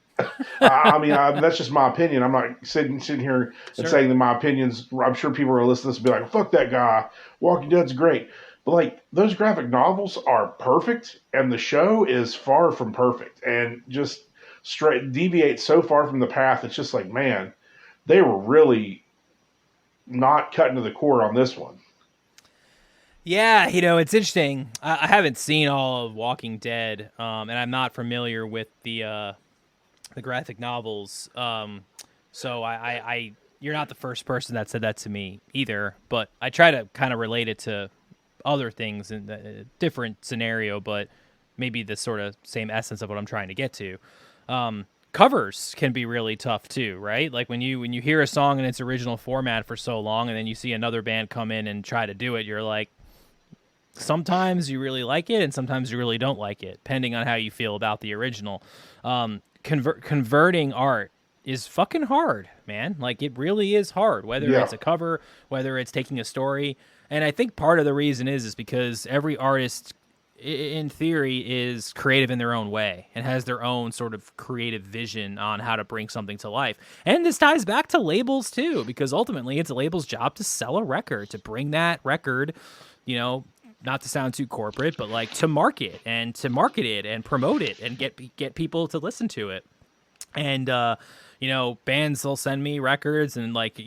B: I mean, that's just my opinion. I'm not sitting here and saying that my opinions. I'm sure people are listening to this and be like, "Fuck that guy, Walking Dead's great." But like those graphic novels are perfect, and the show is far from perfect, and just straight deviates so far from the path. It's just like, man, they were really not cutting to the core on this one.
A: Yeah, it's interesting. I haven't seen all of Walking Dead, and I'm not familiar with the graphic novels. So I you're not the first person that said that to me either, but I try to kind of relate it to other things in a different scenario, but maybe the sort of same essence of what I'm trying to get to. Covers can be really tough too, right? Like when you hear a song in its original format for so long and then you see another band come in and try to do it, you're like, sometimes you really like it and sometimes you really don't like it, depending on how you feel about the original. Converting art is fucking hard, man. Like it really is hard, whether it's a cover, whether it's taking a story. And I think part of the reason is because every artist in theory is creative in their own way and has their own sort of creative vision on how to bring something to life. And this ties back to labels too, because ultimately it's a label's job to sell a record, to bring that record, not to sound too corporate, but like to market it and promote it and get people to listen to it. And, bands will send me records and like,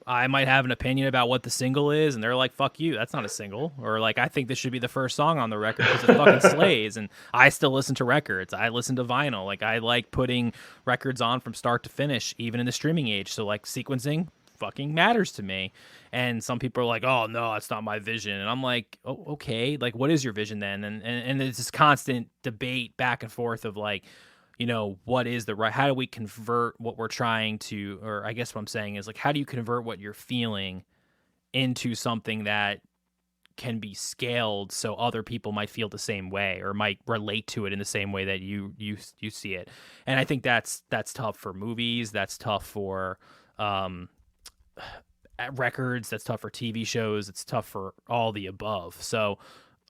A: I might have an opinion about what the single is and they're like, fuck you, that's not a single. Or like, I think this should be the first song on the record because it fucking slays. And I still listen to records. I listen to vinyl. Like I like putting records on from start to finish, even in the streaming age. So like sequencing, fucking matters to me. And some people are like, oh no, that's not my vision. And I'm like, oh, okay, like what is your vision then? And there's this constant debate back and forth of like, what is the right, how do we convert what we're trying to, or I guess what I'm saying is like, how do you convert what you're feeling into something that can be scaled so other people might feel the same way or might relate to it in the same way that you see it. And I think that's tough for movies, that's tough for records, that's tough for TV shows, it's tough for all the above. So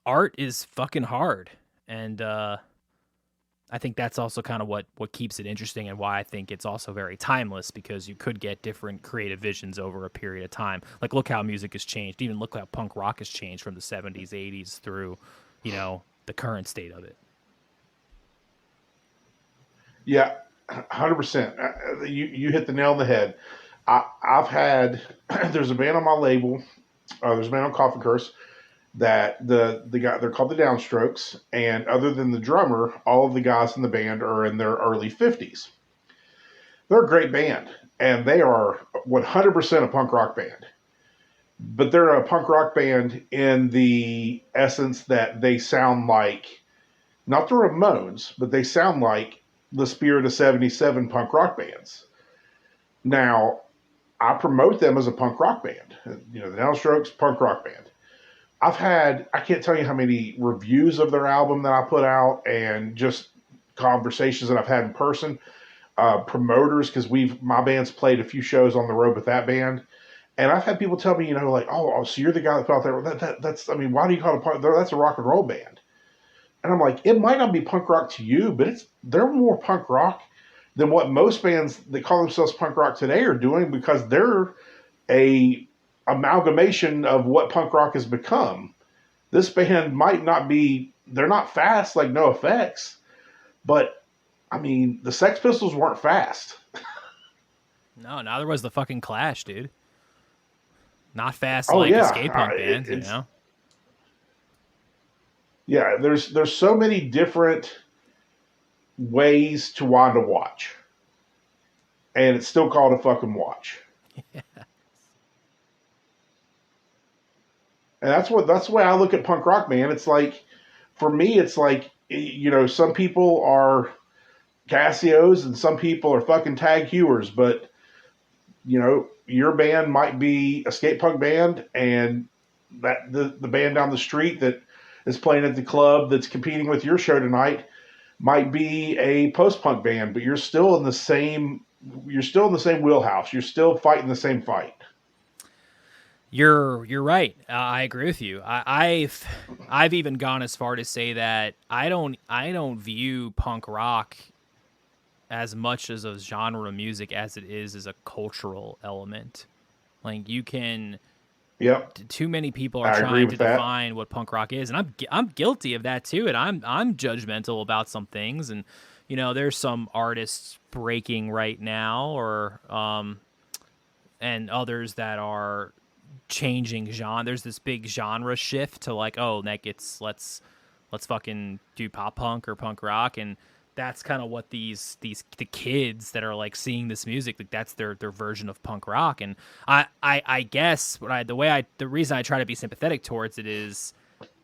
A: art is fucking hard. And I think that's also kind of what keeps it interesting and why I think it's also very timeless, because you could get different creative visions over a period of time. Like, look how music has changed. Even look how punk rock has changed from the 70s, 80s through, the current state of it.
B: Yeah, 100%. You hit the nail on the head. I've had, there's a band on my label, there's a band on Coffin Curse, that the guy, they're called the Downstrokes, and other than the drummer, all of the guys in the band are in their early 50s. They're a great band, and they are 100% a punk rock band. But they're a punk rock band in the essence that they sound like, not the Ramones, but they sound like the Spirit of 77 punk rock bands. Now, I promote them as a punk rock band. The Downstrokes, punk rock band. I can't tell you how many reviews of their album that I put out, and just conversations that I've had in person, promoters, because my band's played a few shows on the road with that band. And I've had people tell me, like, oh, so you're the guy that put out that's, I mean, why do you call it punk? That's a rock and roll band. And I'm like, it might not be punk rock to you, but they're more punk rock than what most bands that call themselves punk rock today are doing, because they're a amalgamation of what punk rock has become. This band might not be, they're not fast like NoFX, but I mean, the Sex Pistols weren't fast.
A: No, neither was the fucking Clash, dude. Not fast
B: Oh
A: like
B: yeah,
A: a skate punk band,
B: Yeah, there's so many different ways to wind a watch, and it's still called a fucking watch. Yeah. And that's the way I look at punk rock, man. It's like, for me, it's like, some people are Casios and some people are fucking Tag Heuers, but your band might be a skate punk band, and that the band down the street that is playing at the club that's competing with your show tonight might be a post punk band, but you're still in the same wheelhouse. You're still fighting the same fight.
A: You're right. I agree with you. I've even gone as far to say that I don't view punk rock as much as a genre of music as it is as a cultural element. Like, you can.
B: Yep.
A: Too many people are trying to define what punk rock is, and I'm guilty of that too. And I'm judgmental about some things, and there's some artists breaking right now, or and others that are changing genre. There's this big genre shift to like, oh, let's fucking do pop punk or punk rock, and that's kind of what the kids that are like seeing this music, like that's their version of punk rock. And I guess the reason I try to be sympathetic towards it is,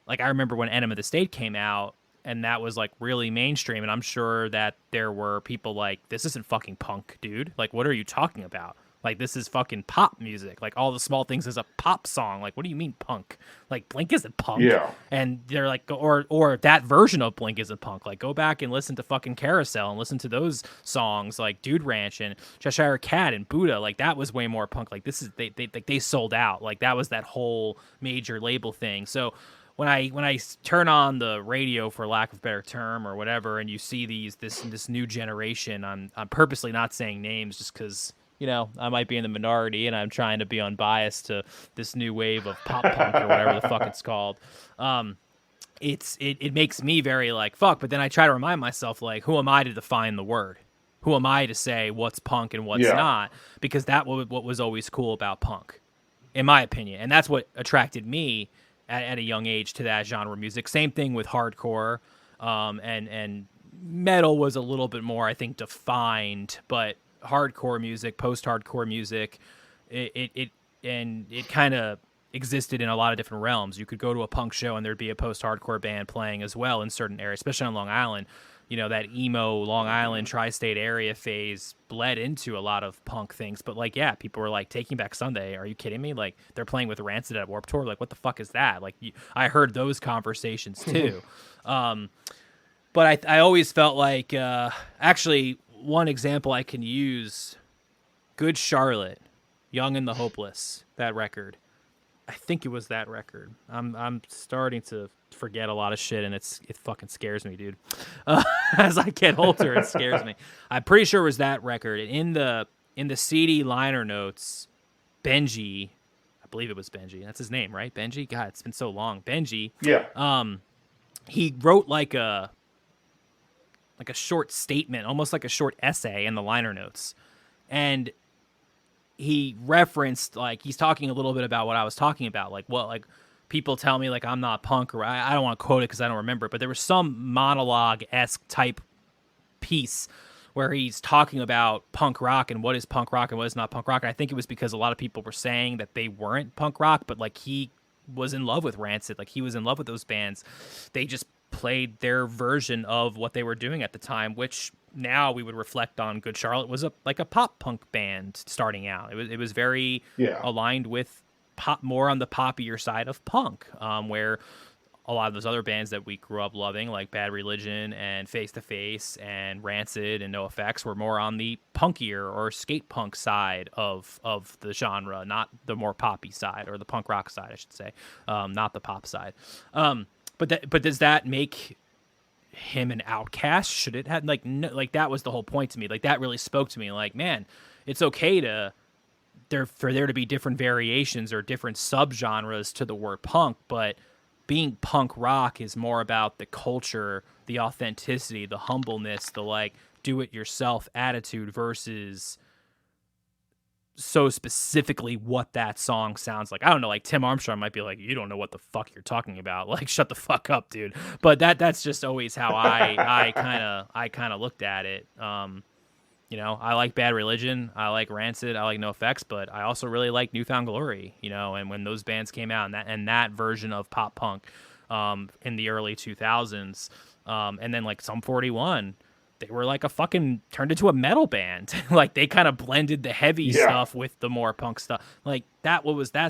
A: like, I remember when Enema of the State came out, and that was like really mainstream, and I'm sure that there were people like, this isn't fucking punk, dude. Like, what are you talking about? Like, this is fucking pop music. Like, All the Small Things is a pop song. Like, what do you mean punk? Like, Blink isn't punk.
B: Yeah.
A: And they're like, or that version of Blink isn't punk. Like, go back and listen to fucking Carousel and listen to those songs, like Dude Ranch and Cheshire Cat and Buddha. Like, that was way more punk. Like, this is they sold out. Like, that was that whole major label thing. So when I turn on the radio, for lack of a better term, or whatever, and you see this new generation, I'm purposely not saying names just because, I might be in the minority, and I'm trying to be unbiased to this new wave of pop punk or whatever the fuck it's called. It makes me very like, fuck, but then I try to remind myself, like, who am I to define the word? Who am I to say what's punk and what's not? Because that was what was always cool about punk, in my opinion. And that's what attracted me at a young age to that genre of music. Same thing with hardcore, and metal was a little bit more, I think, defined, but hardcore music, post-hardcore music, it and it kind of existed in a lot of different realms. You could go to a punk show and there'd be a post-hardcore band playing as well in certain areas, especially on Long Island. You know, that emo Long Island tri-state area phase bled into a lot of punk things. But like, yeah, people were like, Taking Back Sunday, are you kidding me? Like, they're playing with Rancid at Warped Tour. Like, what the fuck is that? Like, I heard those conversations too. But I always felt like, actually, one example I can use, Good Charlotte, Young and the Hopeless, that record. I think it was that record. I'm starting to forget a lot of shit, and it fucking scares me, dude. As I get older, it scares me. I'm pretty sure it was that record. In the CD liner notes, Benji, I believe it was Benji. That's his name, right? Benji. God, it's been so long. Benji.
B: Yeah.
A: He wrote like a short statement, almost like a short essay in the liner notes, and he referenced, like, he's talking a little bit about what I was talking about, like, what, like, people tell me, like, I'm not punk, or I don't want to quote it because I don't remember it, but there was some monologue-esque type piece where he's talking about punk rock and what is punk rock and what is not punk rock. And I think it was because a lot of people were saying that they weren't punk rock, but like he was in love with Rancid, like he was in love with those bands. They just played their version of what they were doing at the time, which now we would reflect on Good Charlotte was a pop punk band starting out. It was very aligned with pop, more on the poppier side of punk, where a lot of those other bands that we grew up loving, like Bad Religion and Face to Face and Rancid and NoFX, were more on the punkier or skate punk side of the genre, not the more poppy side, or the punk rock side, I should say, not the pop side. But does that make him an outcast? Should it have, like, no, like, that was the whole point to me. Like, that really spoke to me. Like, man, it's okay for there to be different variations or different subgenres to the word punk, but being punk rock is more about the culture, the authenticity, the humbleness, the, like, do it yourself attitude versus so specifically what that song sounds like. I don't know, like Tim Armstrong might be like, you don't know what the fuck you're talking about. Like, shut the fuck up, dude. But that's just always how I kind of looked at it. You know, I like Bad Religion, I like Rancid, I like NoFX, but I also really like Newfound Glory, you know, and when those bands came out, and that version of pop punk in the early 2000s, and then like Sum 41, they were like a fucking turned into a metal band. Like, they kind of blended the heavy stuff with the more punk stuff. Like, that's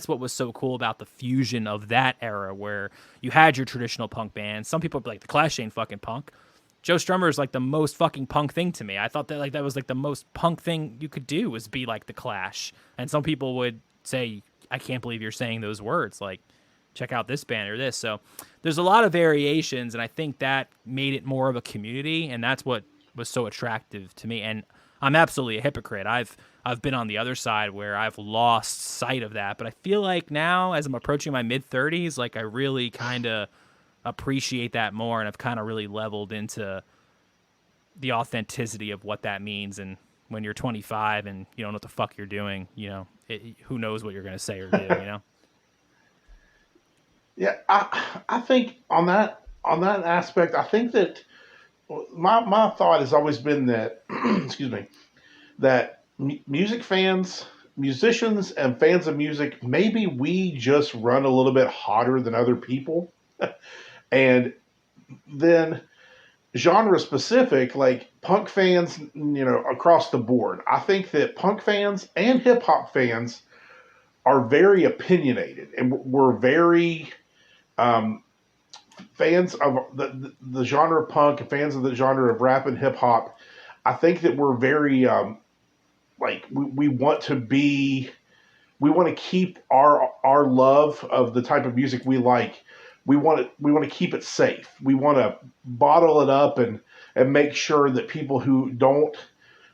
A: what was so cool about the fusion of that era, where you had your traditional punk bands. Some people be like, the Clash ain't fucking punk. Joe Strummer is like the most fucking punk thing to me. I thought that, like, that was like the most punk thing you could do, was be like the Clash. And some people would say, I can't believe you're saying those words. Like, check out this band or this. So there's a lot of variations, and I think that made it more of a community, and that's what was so attractive to me. And I'm absolutely a hypocrite. I've been on the other side where I've lost sight of that, but I feel like now, as I'm approaching my mid-30s, like, I really kind of appreciate that more, and I've kind of really leveled into the authenticity of what that means. And when you're 25 and you don't know what the fuck you're doing, you know, who knows what you're going to say or do, you know?
B: Yeah, I think on that aspect, I think that my thought has always been that excuse me, that music fans, musicians, and fans of music, maybe we just run a little bit hotter than other people. And then genre specific, like punk fans, you know, across the board, I think that punk fans and hip hop fans are very opinionated, and we're very fans of the genre of punk and fans of the genre of rap and hip hop. I think that we're very like we want to be, we want to keep our love of the type of music we like. We want to keep it safe. We want to bottle it up and make sure that people who don't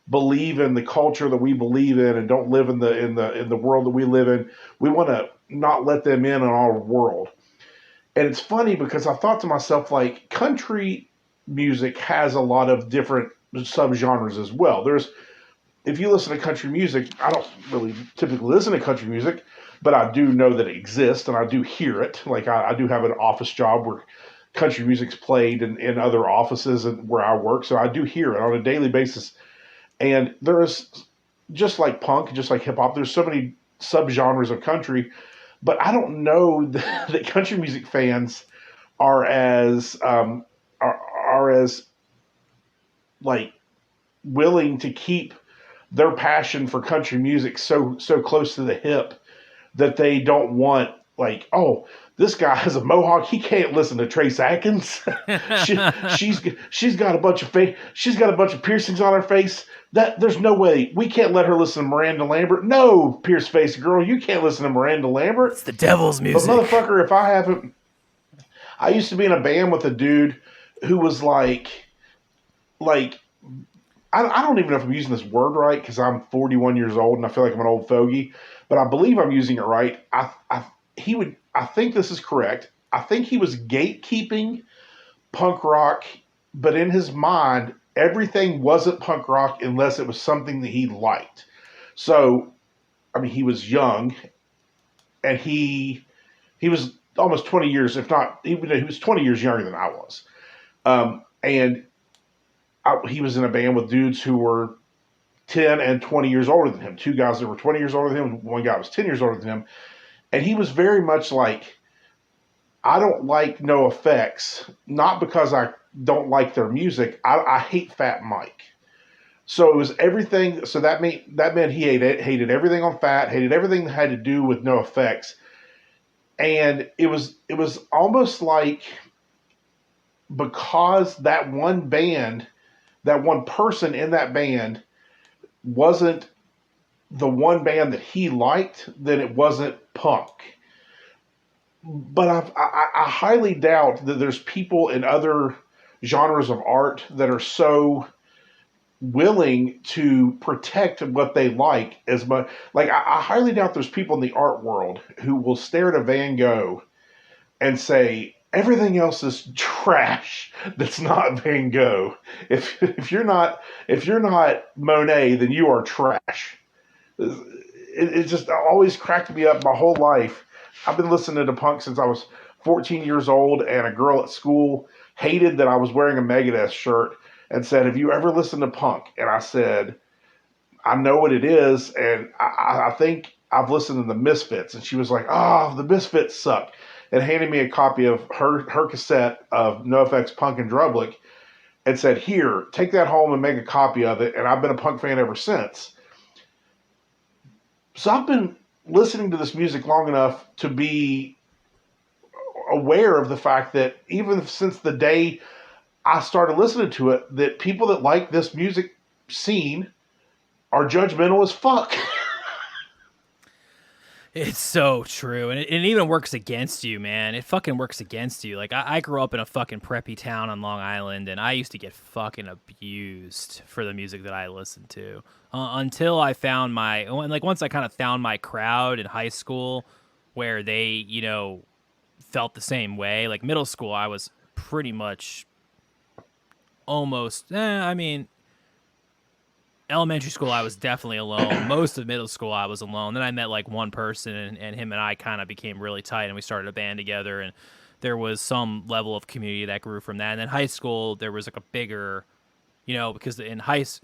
B: believe in the culture that we believe in and don't live in the world that we live in, we want to not let them in on our world. And it's funny because I thought to myself, like, country music has a lot of different subgenres as well. If you listen to country music, I don't really typically listen to country music, but I do know that it exists and I do hear it. Like, I do have an office job where country music's played in other offices and where I work, so I do hear it on a daily basis. And there is, just like punk, just like hip hop, there's so many subgenres of country. But I don't know that country music fans are as are as like willing to keep their passion for country music so close to the hip that they don't want, like, oh, this guy has a mohawk, he can't listen to Trace Atkins. she, she's she's got a bunch of she's got a bunch of piercings on her face. That there's no way we can't let her listen to Miranda Lambert. No, pierce face girl, you can't listen to Miranda Lambert.
A: It's the devil's
B: But
A: music.
B: motherfucker, if I haven't, I used to be in a band with a dude who was like I don't even know if I'm using this word right because I'm 41 years old and I feel like I'm an old fogey, but I believe I'm using it right. I think this is correct. I think he was gatekeeping punk rock, but in his mind, everything wasn't punk rock unless it was something that he liked. So, I mean, he was young, and he was almost 20 years, if not, he was 20 years younger than I was. And he was in a band with dudes who were 10 and 20 years older than him. Two guys that were 20 years older than him, one guy was 10 years older than him. And he was very much like, I don't like No Effects, not because I don't like their music. I hate Fat Mike. So it was everything. So that meant he hated everything on Fat, hated everything that had to do with No Effects. And it was almost like, because that one band, that one person in that band wasn't the one band that he liked, then it wasn't punk. But I highly doubt that there's people in other genres of art that are so willing to protect what they like as much. Like, I highly doubt there's people in the art world who will stare at a Van Gogh and say, everything else is trash that's not Van Gogh. If you're not Monet, then you are trash. It just always cracked me up my whole life. I've been listening to punk since I was 14 years old, and a girl at school hated that I was wearing a Megadeth shirt and said, have you ever listened to punk? And I said, I know what it is, and I think I've listened to the Misfits. And she was like, oh, the Misfits suck, and handed me a copy of her cassette of NoFX Punk and Drublic and said, here, take that home and make a copy of it. And I've been a punk fan ever since. So I've been listening to this music long enough to be aware of the fact that even since the day I started listening to it, that people that like this music scene are judgmental as fuck.
A: It's so true. And it even works against you, man. It fucking works against you. Like, I grew up in a fucking preppy town on Long Island, and I used to get fucking abused for the music that I listened to. Until I found once I kind of found my crowd in high school where they, felt the same way. Like, middle school, I was pretty much almost, elementary school, I was definitely alone. Most of middle school, I was alone. Then I met like one person, and him and I kind of became really tight, and we started a band together, and there was some level of community that grew from that. And then high school, there was like a bigger, because in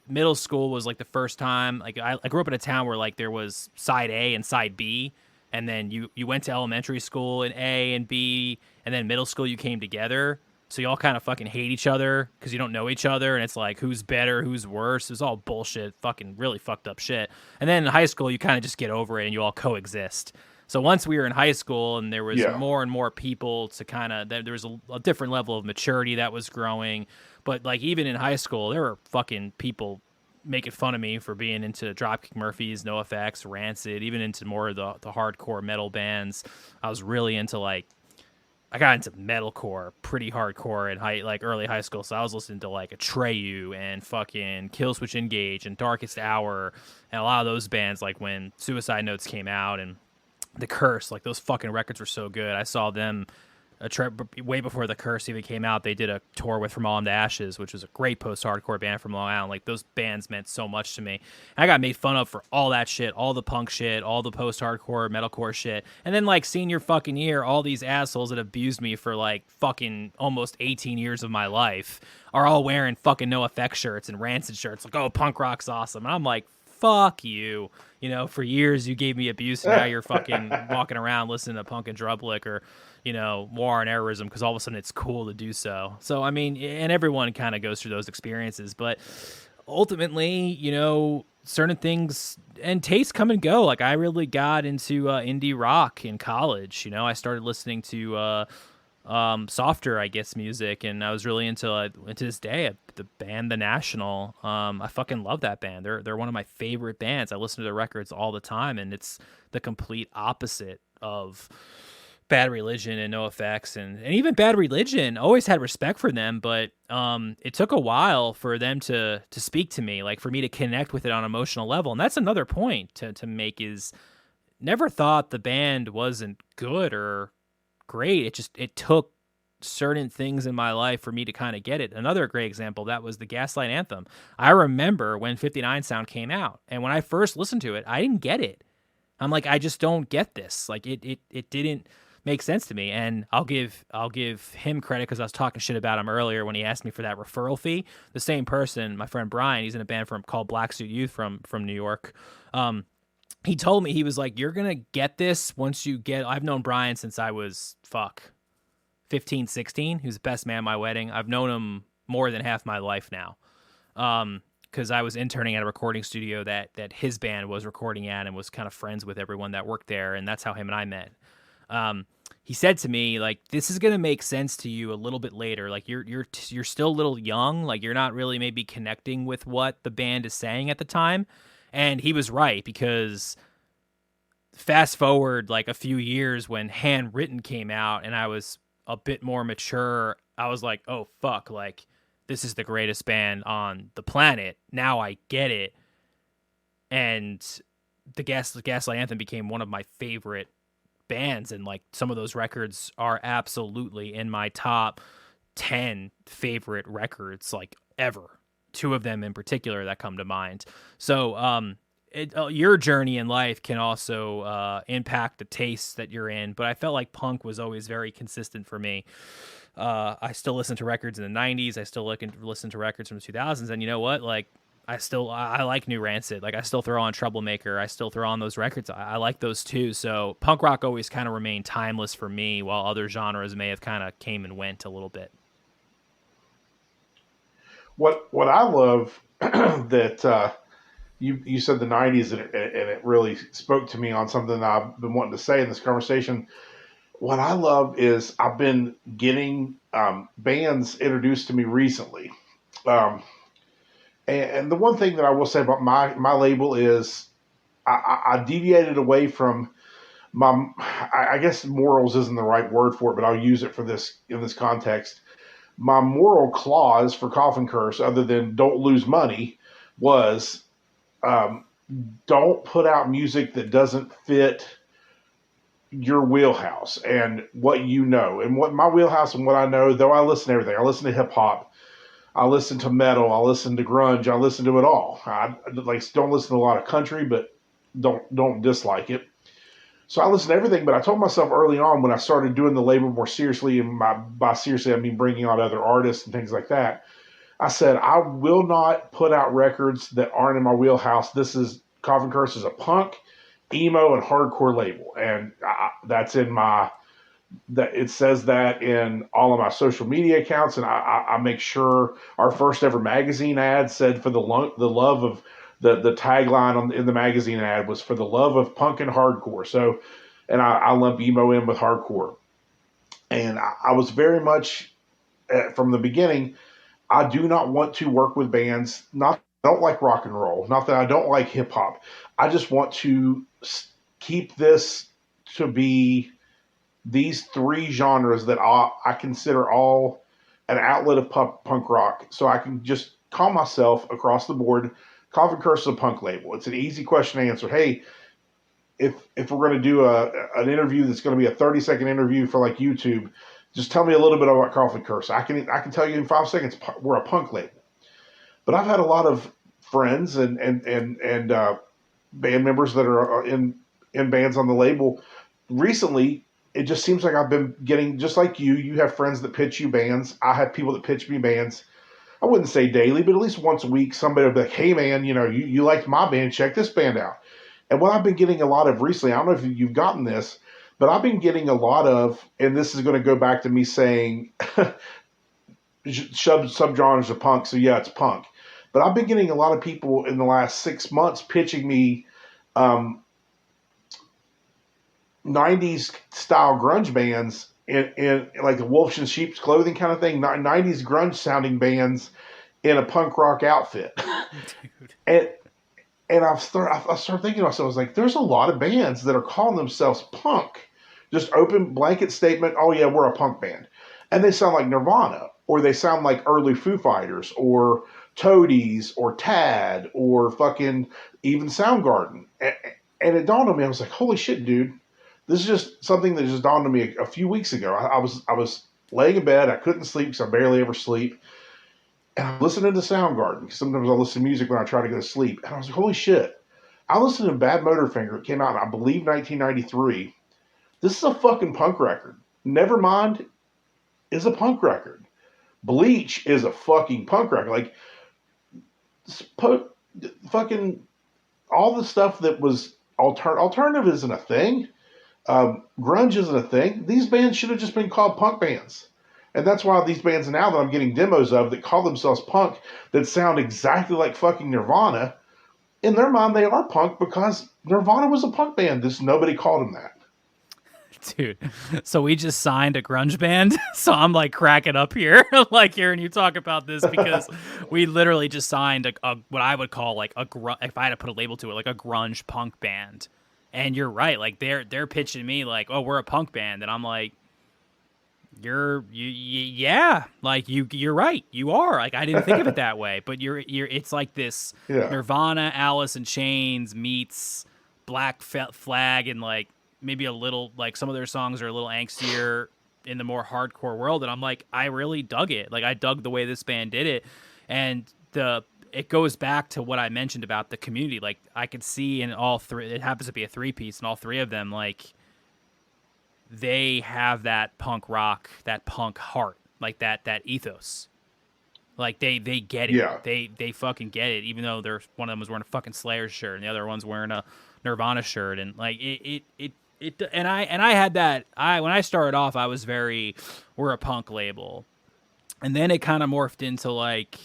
A: middle school was like the first time, like I grew up in a town where like there was side A and side B, and then you went to elementary school in A and B, and then middle school you came together. So you all kind of fucking hate each other because you don't know each other, and it's like, who's better, who's worse. It's all bullshit, fucking really fucked up shit. And then in high school, you kind of just get over it and you all coexist. So once we were in high school and there was more and more people to kind of, there was a different level of maturity that was growing. But like even in high school, there were fucking people making fun of me for being into Dropkick Murphys, NoFX, Rancid, even into more of the hardcore metal bands. I was really into I got into metalcore pretty hardcore in early high school, so I was listening to like Atreyu and fucking Killswitch Engage and Darkest Hour and a lot of those bands. Like when Suicide Notes came out and The Curse, like those fucking records were so good. I saw them way before The Curse even came out. They did a tour with From Autumn to Ashes, which was a great post-hardcore band from Long Island. Like those bands meant so much to me. And I got made fun of for all that shit, all the punk shit, all the post-hardcore metalcore shit. And then like senior fucking year, all these assholes that abused me for like fucking almost 18 years of my life are all wearing fucking NoFX shirts and Rancid shirts. Like, oh, punk rock's awesome. And I'm like, fuck you. You know, for years you gave me abuse, and now you're fucking walking around listening to Punk and Drublick or, you know, War and Errorism because all of a sudden it's cool to do so. So, I mean, and everyone kind of goes through those experiences, but ultimately, you know, certain things and tastes come and go. Like, I really got into indie rock in college. You know, I started listening to softer, I guess, music, and I was really into this day the band The National. I fucking love that band. They're one of my favorite bands. I listen to their records all the time, and it's the complete opposite of Bad Religion and NoFX, and even Bad Religion. Always had respect for them, but it took a while for them to speak to me, like for me to connect with it on an emotional level. And that's another point to make is never thought the band wasn't good or great. It took certain things in my life for me to kind of get it. Another great example, that was the Gaslight Anthem. I remember when 59 Sound came out, and when I first listened to it, I didn't get it. I'm like, I just don't get this. Like it didn't make sense to me. And I'll give him credit because I was talking shit about him earlier when he asked me for that referral fee. The same person, my friend Brian, he's in a band called Black Suit Youth from New York. He told me, he was like, you're going to get this once you get, I've known Brian since I was 15, 16. He was the best man at my wedding. I've known him more than half my life now. Cause I was interning at a recording studio that his band was recording at and was kind of friends with everyone that worked there. And that's how him and I met. He said to me, like, this is going to make sense to you a little bit later. Like you're still a little young. Like you're not really maybe connecting with what the band is saying at the time. And he was right, because fast forward like a few years when Handwritten came out and I was a bit more mature, I was like, oh, fuck, like this is the greatest band on the planet. Now I get it. And the Gaslight Anthem became one of my favorite bands. And like some of those records are absolutely in my top 10 favorite records like ever. Two of them in particular that come to mind. So your journey in life can also impact the tastes that you're in, but I felt like punk was always very consistent for me. I still listen to records in the 90s. I still listen to records from the 2000s, and you know what? Like I like New Rancid. Like I still throw on Troublemaker. I still throw on those records. I like those too. So punk rock always kind of remained timeless for me, while other genres may have kind of came and went a little bit.
B: What I love that you said the 90s, and it really spoke to me on something that I've been wanting to say in this conversation. What I love is I've been getting bands introduced to me recently. And the one thing that I will say about my label is I deviated away from I guess morals isn't the right word for it, but I'll use it for this in this context. My moral clause for Coffin Curse, other than don't lose money, was don't put out music that doesn't fit your wheelhouse and what you know. And what my wheelhouse and what I know, though I listen to everything. I listen to hip hop. I listen to metal. I listen to grunge. I listen to it all. I don't listen to a lot of country, but don't dislike it. So I listen to everything, but I told myself early on when I started doing the label more seriously, and by seriously I mean bringing on other artists and things like that, I said I will not put out records that aren't in my wheelhouse. Coffin Curse is a punk, emo, and hardcore label, and that's in that it says that in all of my social media accounts, and I make sure our first ever magazine ad said for the love of the tagline in the magazine ad was for the love of punk and hardcore. So, and I lump emo in with hardcore. And I was very much from the beginning, I do not want to work with bands. Not that I don't like rock and roll. Not that I don't like hip hop. I just want to keep this to be these three genres that I consider all an outlet of punk rock. So I can just call myself across the board Coffin Curse is a punk label. It's an easy question to answer. Hey, if we're going to do an interview that's going to be a 30-second interview for like YouTube, just tell me a little bit about Coffin Curse. I can tell you in 5 seconds we're a punk label. But I've had a lot of friends and band members that are in bands on the label recently. It just seems like I've been getting, just like you have friends that pitch you bands. I have people that pitch me bands. I wouldn't say daily, but at least once a week, somebody will be like, hey man, you liked my band, check this band out. And what I've been getting a lot of recently, I don't know if you've gotten this, but I've been getting a lot of, and this is going to go back to me saying subgenres of punk, so yeah, it's punk. But I've been getting a lot of people in the last 6 months pitching me um, 90s style grunge bands in like the wolves in sheep's clothing kind of thing, 90s grunge sounding bands in a punk rock outfit.
A: Dude.
B: And I started thinking to myself, I was like, there's a lot of bands that are calling themselves punk. Just open blanket statement, oh yeah, we're a punk band. And they sound like Nirvana, or they sound like early Foo Fighters, or Toadies, or Tad, or fucking even Soundgarden. And it dawned on me, I was like, holy shit, dude. This is just something that just dawned on me a few weeks ago. I was laying in bed, I couldn't sleep because I barely ever sleep. And I'm listening to Soundgarden, because sometimes I listen to music when I try to go to sleep. And I was like, holy shit. I listened to Bad Motorfinger. It came out in, I believe, 1993. This is a fucking punk record. Nevermind is a punk record. Bleach is a fucking punk record. Like, fucking all the stuff that was alternative isn't a thing. Grunge isn't a thing. These bands should have just been called punk bands. And that's why these bands now that I'm getting demos of that call themselves punk that sound exactly like fucking Nirvana, in their mind they are punk because Nirvana was a punk band. Just nobody called them that.
A: Dude, so we just signed a grunge band. So I'm like cracking up here, like hearing you talk about this, because we literally just signed a what I would call like if I had to put a label to it, like a grunge punk band. And you're right, like they're pitching me like, oh, we're a punk band, and I'm like, yeah, like you're right, you are. Like I didn't think of it that way, but you're it's like this Nirvana, Alice in Chains meets Black Flag, and like maybe a little, like some of their songs are a little angstier in the more hardcore world, and I'm like, I really dug it. Like I dug the way this band did it, and it goes back to what I mentioned about the community. Like I could see in all three, it happens to be a 3-piece, and all three of them, like they have that punk rock, that punk heart, like that ethos. Like they get it.
B: Yeah.
A: They fucking get it. Even though one of them was wearing a fucking Slayer shirt, and the other one's wearing a Nirvana shirt, and like and I had that. When I started off, I was we're a punk label, and then it kind of morphed into like,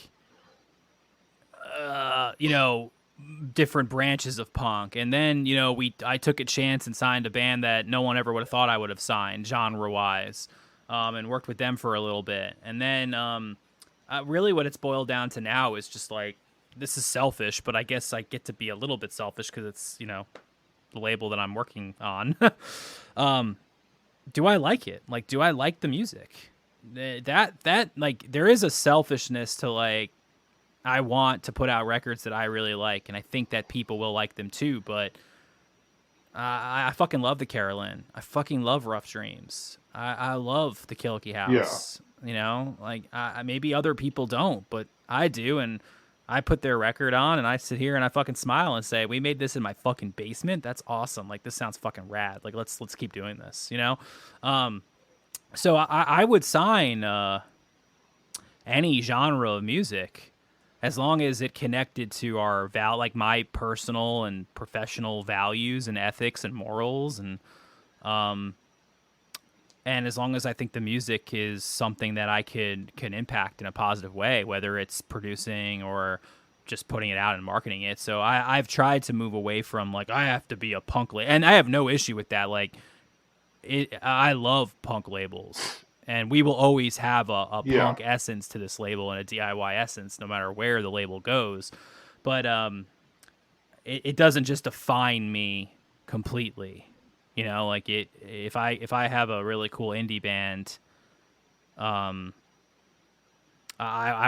A: different branches of punk. And then, I took a chance and signed a band that no one ever would have thought I would have signed, genre-wise, and worked with them for a little bit. And then really what it's boiled down to now is just like, this is selfish, but I guess I get to be a little bit selfish because it's, the label that I'm working on. Do I like it? Like, do I like the music? That like, there is a selfishness to like, I want to put out records that I really like, and I think that people will like them too. But I fucking love the Carolyn. I fucking love Rough Dreams. I love the Killakee House. Yeah. Like maybe other people don't, but I do, and I put their record on, and I sit here and I fucking smile and say, "We made this in my fucking basement. That's awesome. Like this sounds fucking rad. Like let's keep doing this." So I would sign any genre of music, as long as it connected to our like my personal and professional values and ethics and morals, and as long as I think the music is something that I can impact in a positive way, whether it's producing or just putting it out and marketing it. So I've tried to move away from like, I have to be a punk label, and I have no issue with that. Like I love punk labels. And we will always have a punk essence to this label and a DIY essence, no matter where the label goes. But it doesn't just define me completely. Like if I have a really cool indie band, I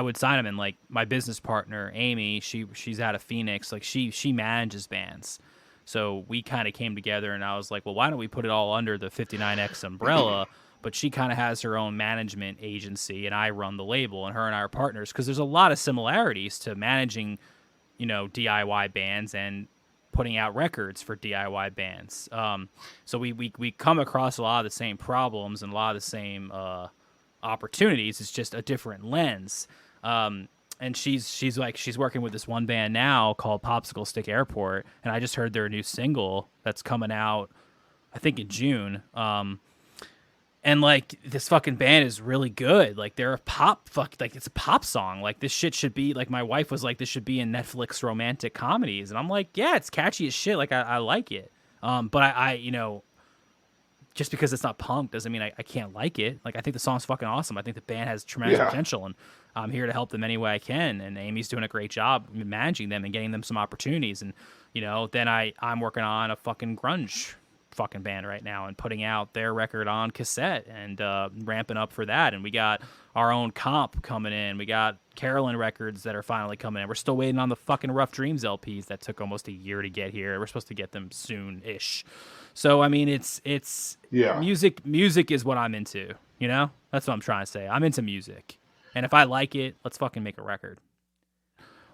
A: would sign them. And like my business partner Amy, she's out of Phoenix. Like she manages bands. So we kind of came together, and I was like, well, why don't we put it all under the 59X umbrella? But she kind of has her own management agency, and I run the label, and her and I are partners, because there's a lot of similarities to managing, DIY bands and putting out records for DIY bands. So we come across a lot of the same problems and a lot of the same opportunities. It's just a different lens. and she's working with this one band now called Popsicle Stick Airport, and I just heard their new single that's coming out, I think in June. And like this fucking band is really good. Like they're a like it's a pop song. Like this shit should be like, my wife was like, this should be in Netflix romantic comedies, and I'm like, yeah, it's catchy as shit. Like I like it. But I just because it's not punk doesn't mean I can't like it. Like I think the song's fucking awesome. I think the band has tremendous
B: Yeah.
A: potential, and I'm here to help them any way I can. And Amy's doing a great job managing them and getting them some opportunities. And then I'm working on a fucking grunge fucking band right now and putting out their record on cassette and ramping up for that. And we got our own comp coming in. We got Carolyn records that are finally coming in. We're still waiting on the fucking Rough Dreams LPs that took almost a year to get here. We're supposed to get them soon-ish. So I mean, it's
B: Yeah.
A: music is what I'm into. That's what I'm trying to say. I'm into music, and if I like it, let's fucking make a record.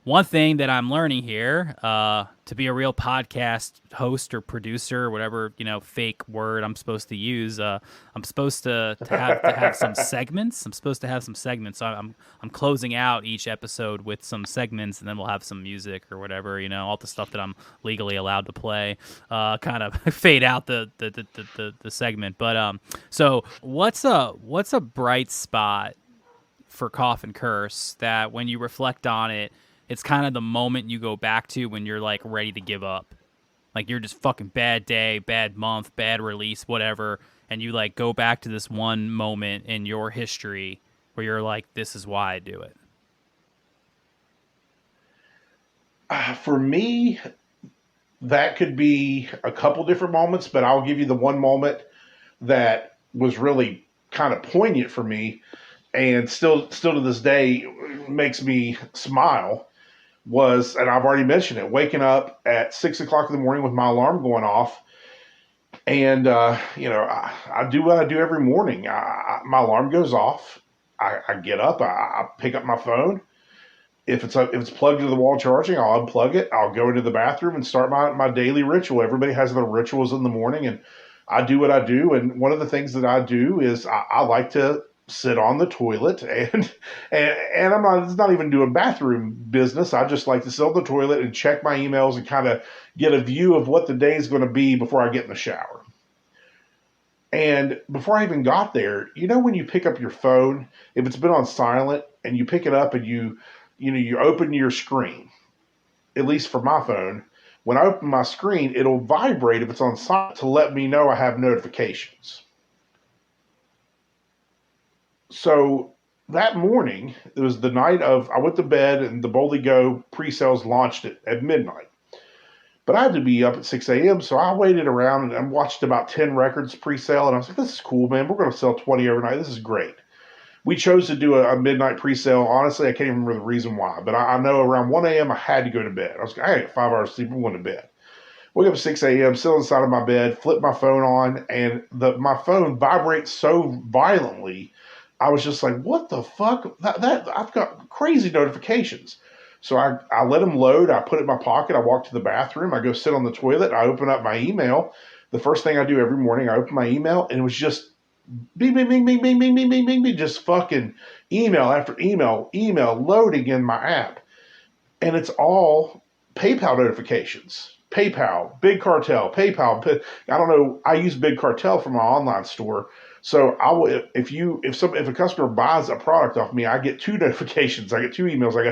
A: One thing that I'm learning here, to be a real podcast host or producer, whatever fake word I'm supposed to use, I'm supposed to have some segments. I'm supposed to have some segments. So I'm closing out each episode with some segments, and then we'll have some music or whatever, all the stuff that I'm legally allowed to play. Kind of fade out the segment. But so what's a bright spot for Coffin Curse that when you reflect on it, it's kind of the moment you go back to when you're like ready to give up. Like you're just fucking bad day, bad month, bad release, whatever. And you like go back to this one moment in your history where you're like, this is why I do it.
B: For me, that could be a couple different moments, but I'll give you the one moment that was really kind of poignant for me and still to this day makes me smile. And I've already mentioned it, waking up at 6 o'clock in the morning with my alarm going off. And, I do what I do every morning. My alarm goes off. I get up, I pick up my phone. If it's plugged into the wall charging, I'll unplug it. I'll go into the bathroom and start my daily ritual. Everybody has their rituals in the morning, and I do what I do. And one of the things that I do is I like to sit on the toilet and it's not even doing bathroom business. I just like to sit on the toilet and check my emails and kind of get a view of what the day is going to be before I get in the shower. And before I even got there, when you pick up your phone, if it's been on silent and you pick it up and you open your screen, at least for my phone, when I open my screen, it'll vibrate if it's on silent to let me know I have notifications. So that morning, it was the night I went to bed and the Boldly Go pre-sales launched at midnight. But I had to be up at 6 a.m., so I waited around and watched about 10 records pre-sale, and I was like, this is cool, man. We're going to sell 20 overnight. This is great. We chose to do a midnight pre-sale. Honestly, I can't even remember the reason why, but I know around 1 a.m. I had to go to bed. I got 5 hours sleep. I'm going to bed. Wake up at 6 a.m., sit on the side of my bed, flip my phone on, and my phone vibrates so violently. I was just like, what the fuck? That I've got crazy notifications. So I let them load. I put it in my pocket. I walk to the bathroom. I go sit on the toilet. I open up my email. The first thing I do every morning, I open my email, and it was just bing, bing, bing, bing, bing, bing, bing, bing, bing, bing, just fucking email after email loading in my app. And it's all PayPal notifications. PayPal, Big Cartel, PayPal. I don't know. I use Big Cartel for my online store. So I will, if a customer buys a product off me, I get 2 notifications. I get 2 emails. I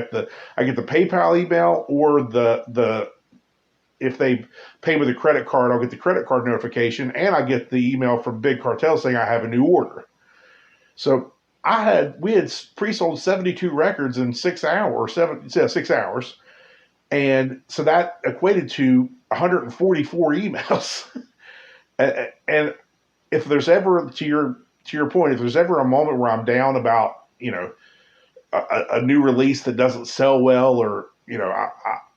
B: get the PayPal email, or the if they pay with a credit card, I'll get the credit card notification, and I get the email from Big Cartel saying I have a new order. So we had pre-sold 72 records in 6 hours, 6 hours, and so that equated to 144 emails. And if there's ever, to your point, if there's ever a moment where I'm down about, a new release that doesn't sell well, or,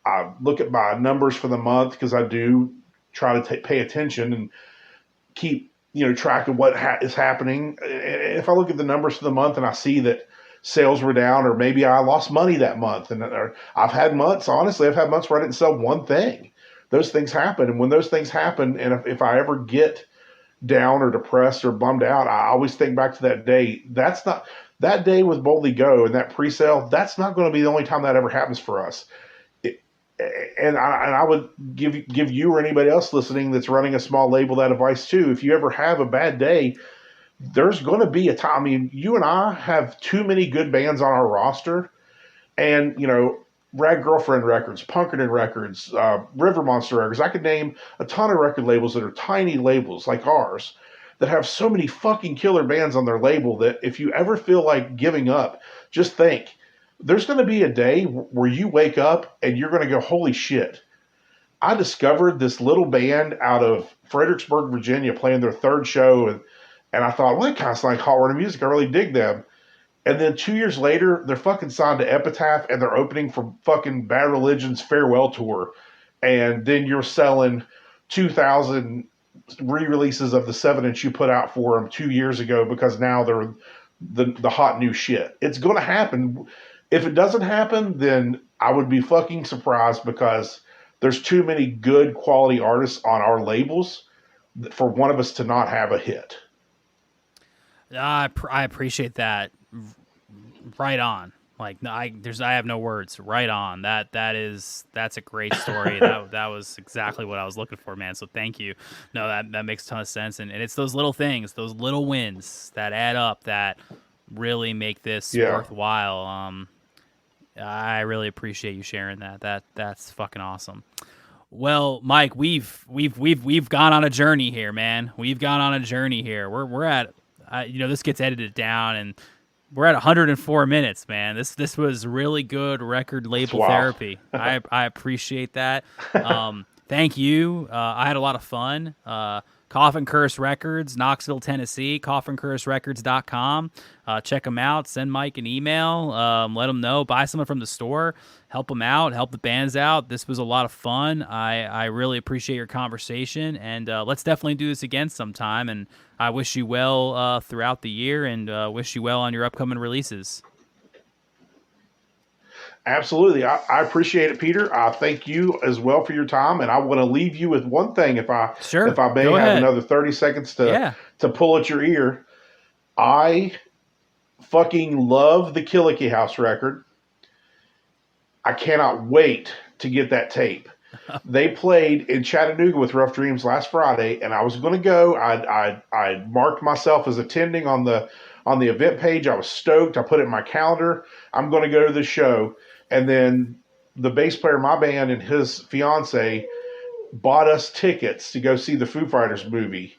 B: I look at my numbers for the month, because I do try to pay attention and keep, track of what is happening. If I look at the numbers for the month and I see that sales were down, or maybe I lost money that month, and I've had months where I didn't sell one thing. Those things happen. And when those things happen, and if I ever get down or depressed or bummed out, I always think back to that day. That's not that day with Boldly Go and that pre-sale. That's not going to be the only time that ever happens for us. It, and I would give you or anybody else listening that's running a small label that advice too. If you ever have a bad day, there's going to be a time. I mean, you and I have too many good bands on our roster, and Rag Girlfriend Records, Punkerton Records, River Monster Records. I could name a ton of record labels that are tiny labels like ours that have so many fucking killer bands on their label that if you ever feel like giving up, just think there's going to be a day where you wake up and you're going to go, holy shit. I discovered this little band out of Fredericksburg, Virginia, playing their third show, and I thought, well, they kind of sound like hot rod music. I really dig them. And then 2 years later, they're fucking signed to Epitaph and they're opening for fucking Bad Religion's farewell tour. And then you're selling 2,000 re-releases of the 7-inch you put out for them 2 years ago because now they're the hot new shit. It's going to happen. If it doesn't happen, then I would be fucking surprised because there's too many good quality artists on our labels for one of us to not have a hit.
A: I appreciate that. Right on. Like I have no words. Right on. That's a great story. that was exactly what I was looking for, man. So thank you. No, that makes a ton of sense. And it's those little things, those little wins that add up that really make this worthwhile. I really appreciate you sharing that. That's fucking awesome. Well, Mike, we've gone on a journey here, man. We've gone on a journey here. We're at this gets edited down and we're at 104 minutes, man. This was really good record label therapy. I appreciate that. Thank you. I had a lot of fun. Coffin Curse Records, Knoxville, Tennessee, coffincurserecords.com. Check them out. Send Mike an email. Let him know. Buy someone from the store. Help them out. Help the bands out. This was a lot of fun. I really appreciate your conversation, and let's definitely do this again sometime. And I wish you well throughout the year, and wish you well on your upcoming releases.
B: Absolutely. I appreciate it, Peter. I thank you as well for your time. And I want to leave you with one thing if I may have another 30 seconds to pull at your ear. I fucking love the Killakee House record. I cannot wait to get that tape. They played in Chattanooga with Rough Dreams last Friday, and I was going to go. I marked myself as attending on the event page. I was stoked. I put it in my calendar. I'm going to go to the show. And then the bass player of my band and his fiance bought us tickets to go see the Foo Fighters movie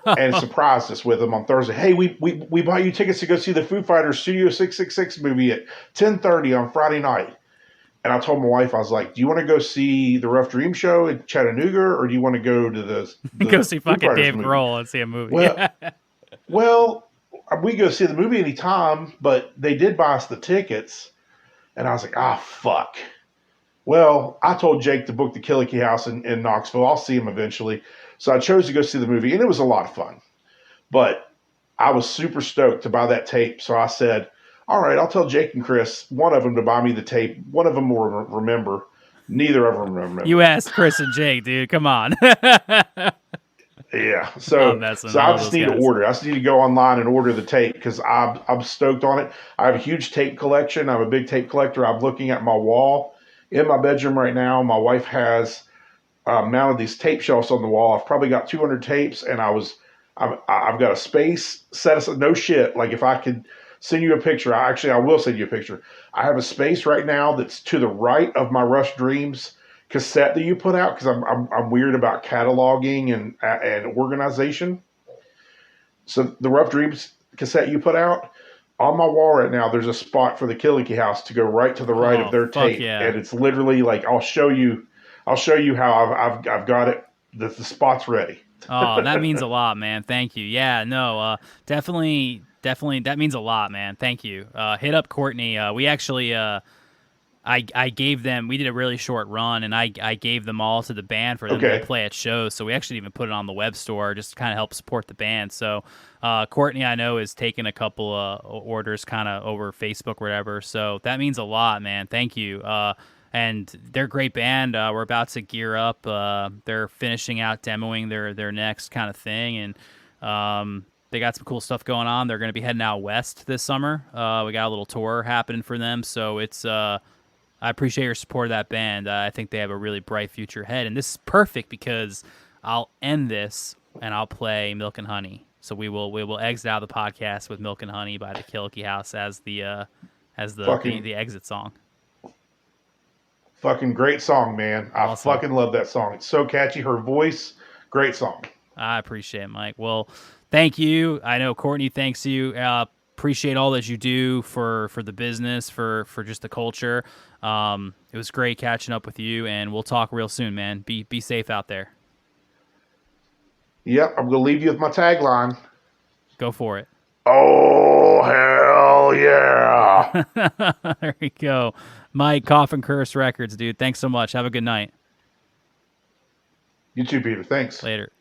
B: and surprised us with them on Thursday. Hey, we bought you tickets to go see the Foo Fighters Studio 666 movie at 10:30 on Friday night. And I told my wife, I was like, do you want to go see the Rough Dream show in Chattanooga, or do you want to go to the
A: go see fucking Dave Grohl and see a movie?
B: Well, we go see the movie anytime, but they did buy us the tickets. And I was like, fuck. Well, I told Jake to book the Killakee House in Knoxville. I'll see him eventually. So I chose to go see the movie, and it was a lot of fun. But I was super stoked to buy that tape. So I said, all right, I'll tell Jake and Chris, one of them to buy me the tape. One of them will remember. Neither of them remember.
A: You asked Chris and Jake, dude. Come on.
B: Yeah, so I just need to order. I just need to go online and order the tape because I'm stoked on it. I have a huge tape collection. I'm a big tape collector. I'm looking at my wall in my bedroom right now. My wife has mounted these tape shelves on the wall. I've probably got 200 tapes, and I've got a space set aside. No shit. Like if I could send you a picture, I will send you a picture. I have a space right now that's to the right of my Rush Dreams cassette that you put out because I'm weird about cataloging and organization. So the Rough Dreams cassette you put out on my wall right now, there's a spot for the Killakee House to go right to the right of their tape, and it's literally like I'll show you how I've got it. The spot's ready.
A: Oh, that means a lot, man. Thank you. Yeah, no, definitely, that means a lot, man. Thank you. Hit up Courtney. We actually. I gave them, we did a really short run, and I gave them all to the band for them to play at shows. So we actually even put it on the web store just to kind of help support the band. So Courtney, I know, is taking a couple orders kind of over Facebook or whatever. So that means a lot, man. Thank you. And they're a great band. We're about to gear up. They're finishing out demoing their next kind of thing. And They got some cool stuff going on. They're going to be heading out west this summer. We got a little tour happening for them, so it's I appreciate your support of that band. I think they have a really bright future ahead, and this is perfect because I'll end this and I'll play Milk and Honey. So we will exit out the podcast with Milk and Honey by the Killakee House as the
B: Fucking
A: exit song.
B: fucking great song, man.
A: Awesome.
B: I fucking love that song. It's so catchy. Her voice, great song.
A: I appreciate it, Mike. Well, thank you. I know Courtney thanks you. Appreciate all that you do for the business, for just the culture. It was great catching up with you, and we'll talk real soon, man. Be safe out there.
B: Yep, I'm gonna leave you with my tagline.
A: Go for it.
B: Oh hell yeah!
A: There you go. Mike, Coffin Curse Records, dude. Thanks so much. Have a good night.
B: You too, Peter. Thanks.
A: Later.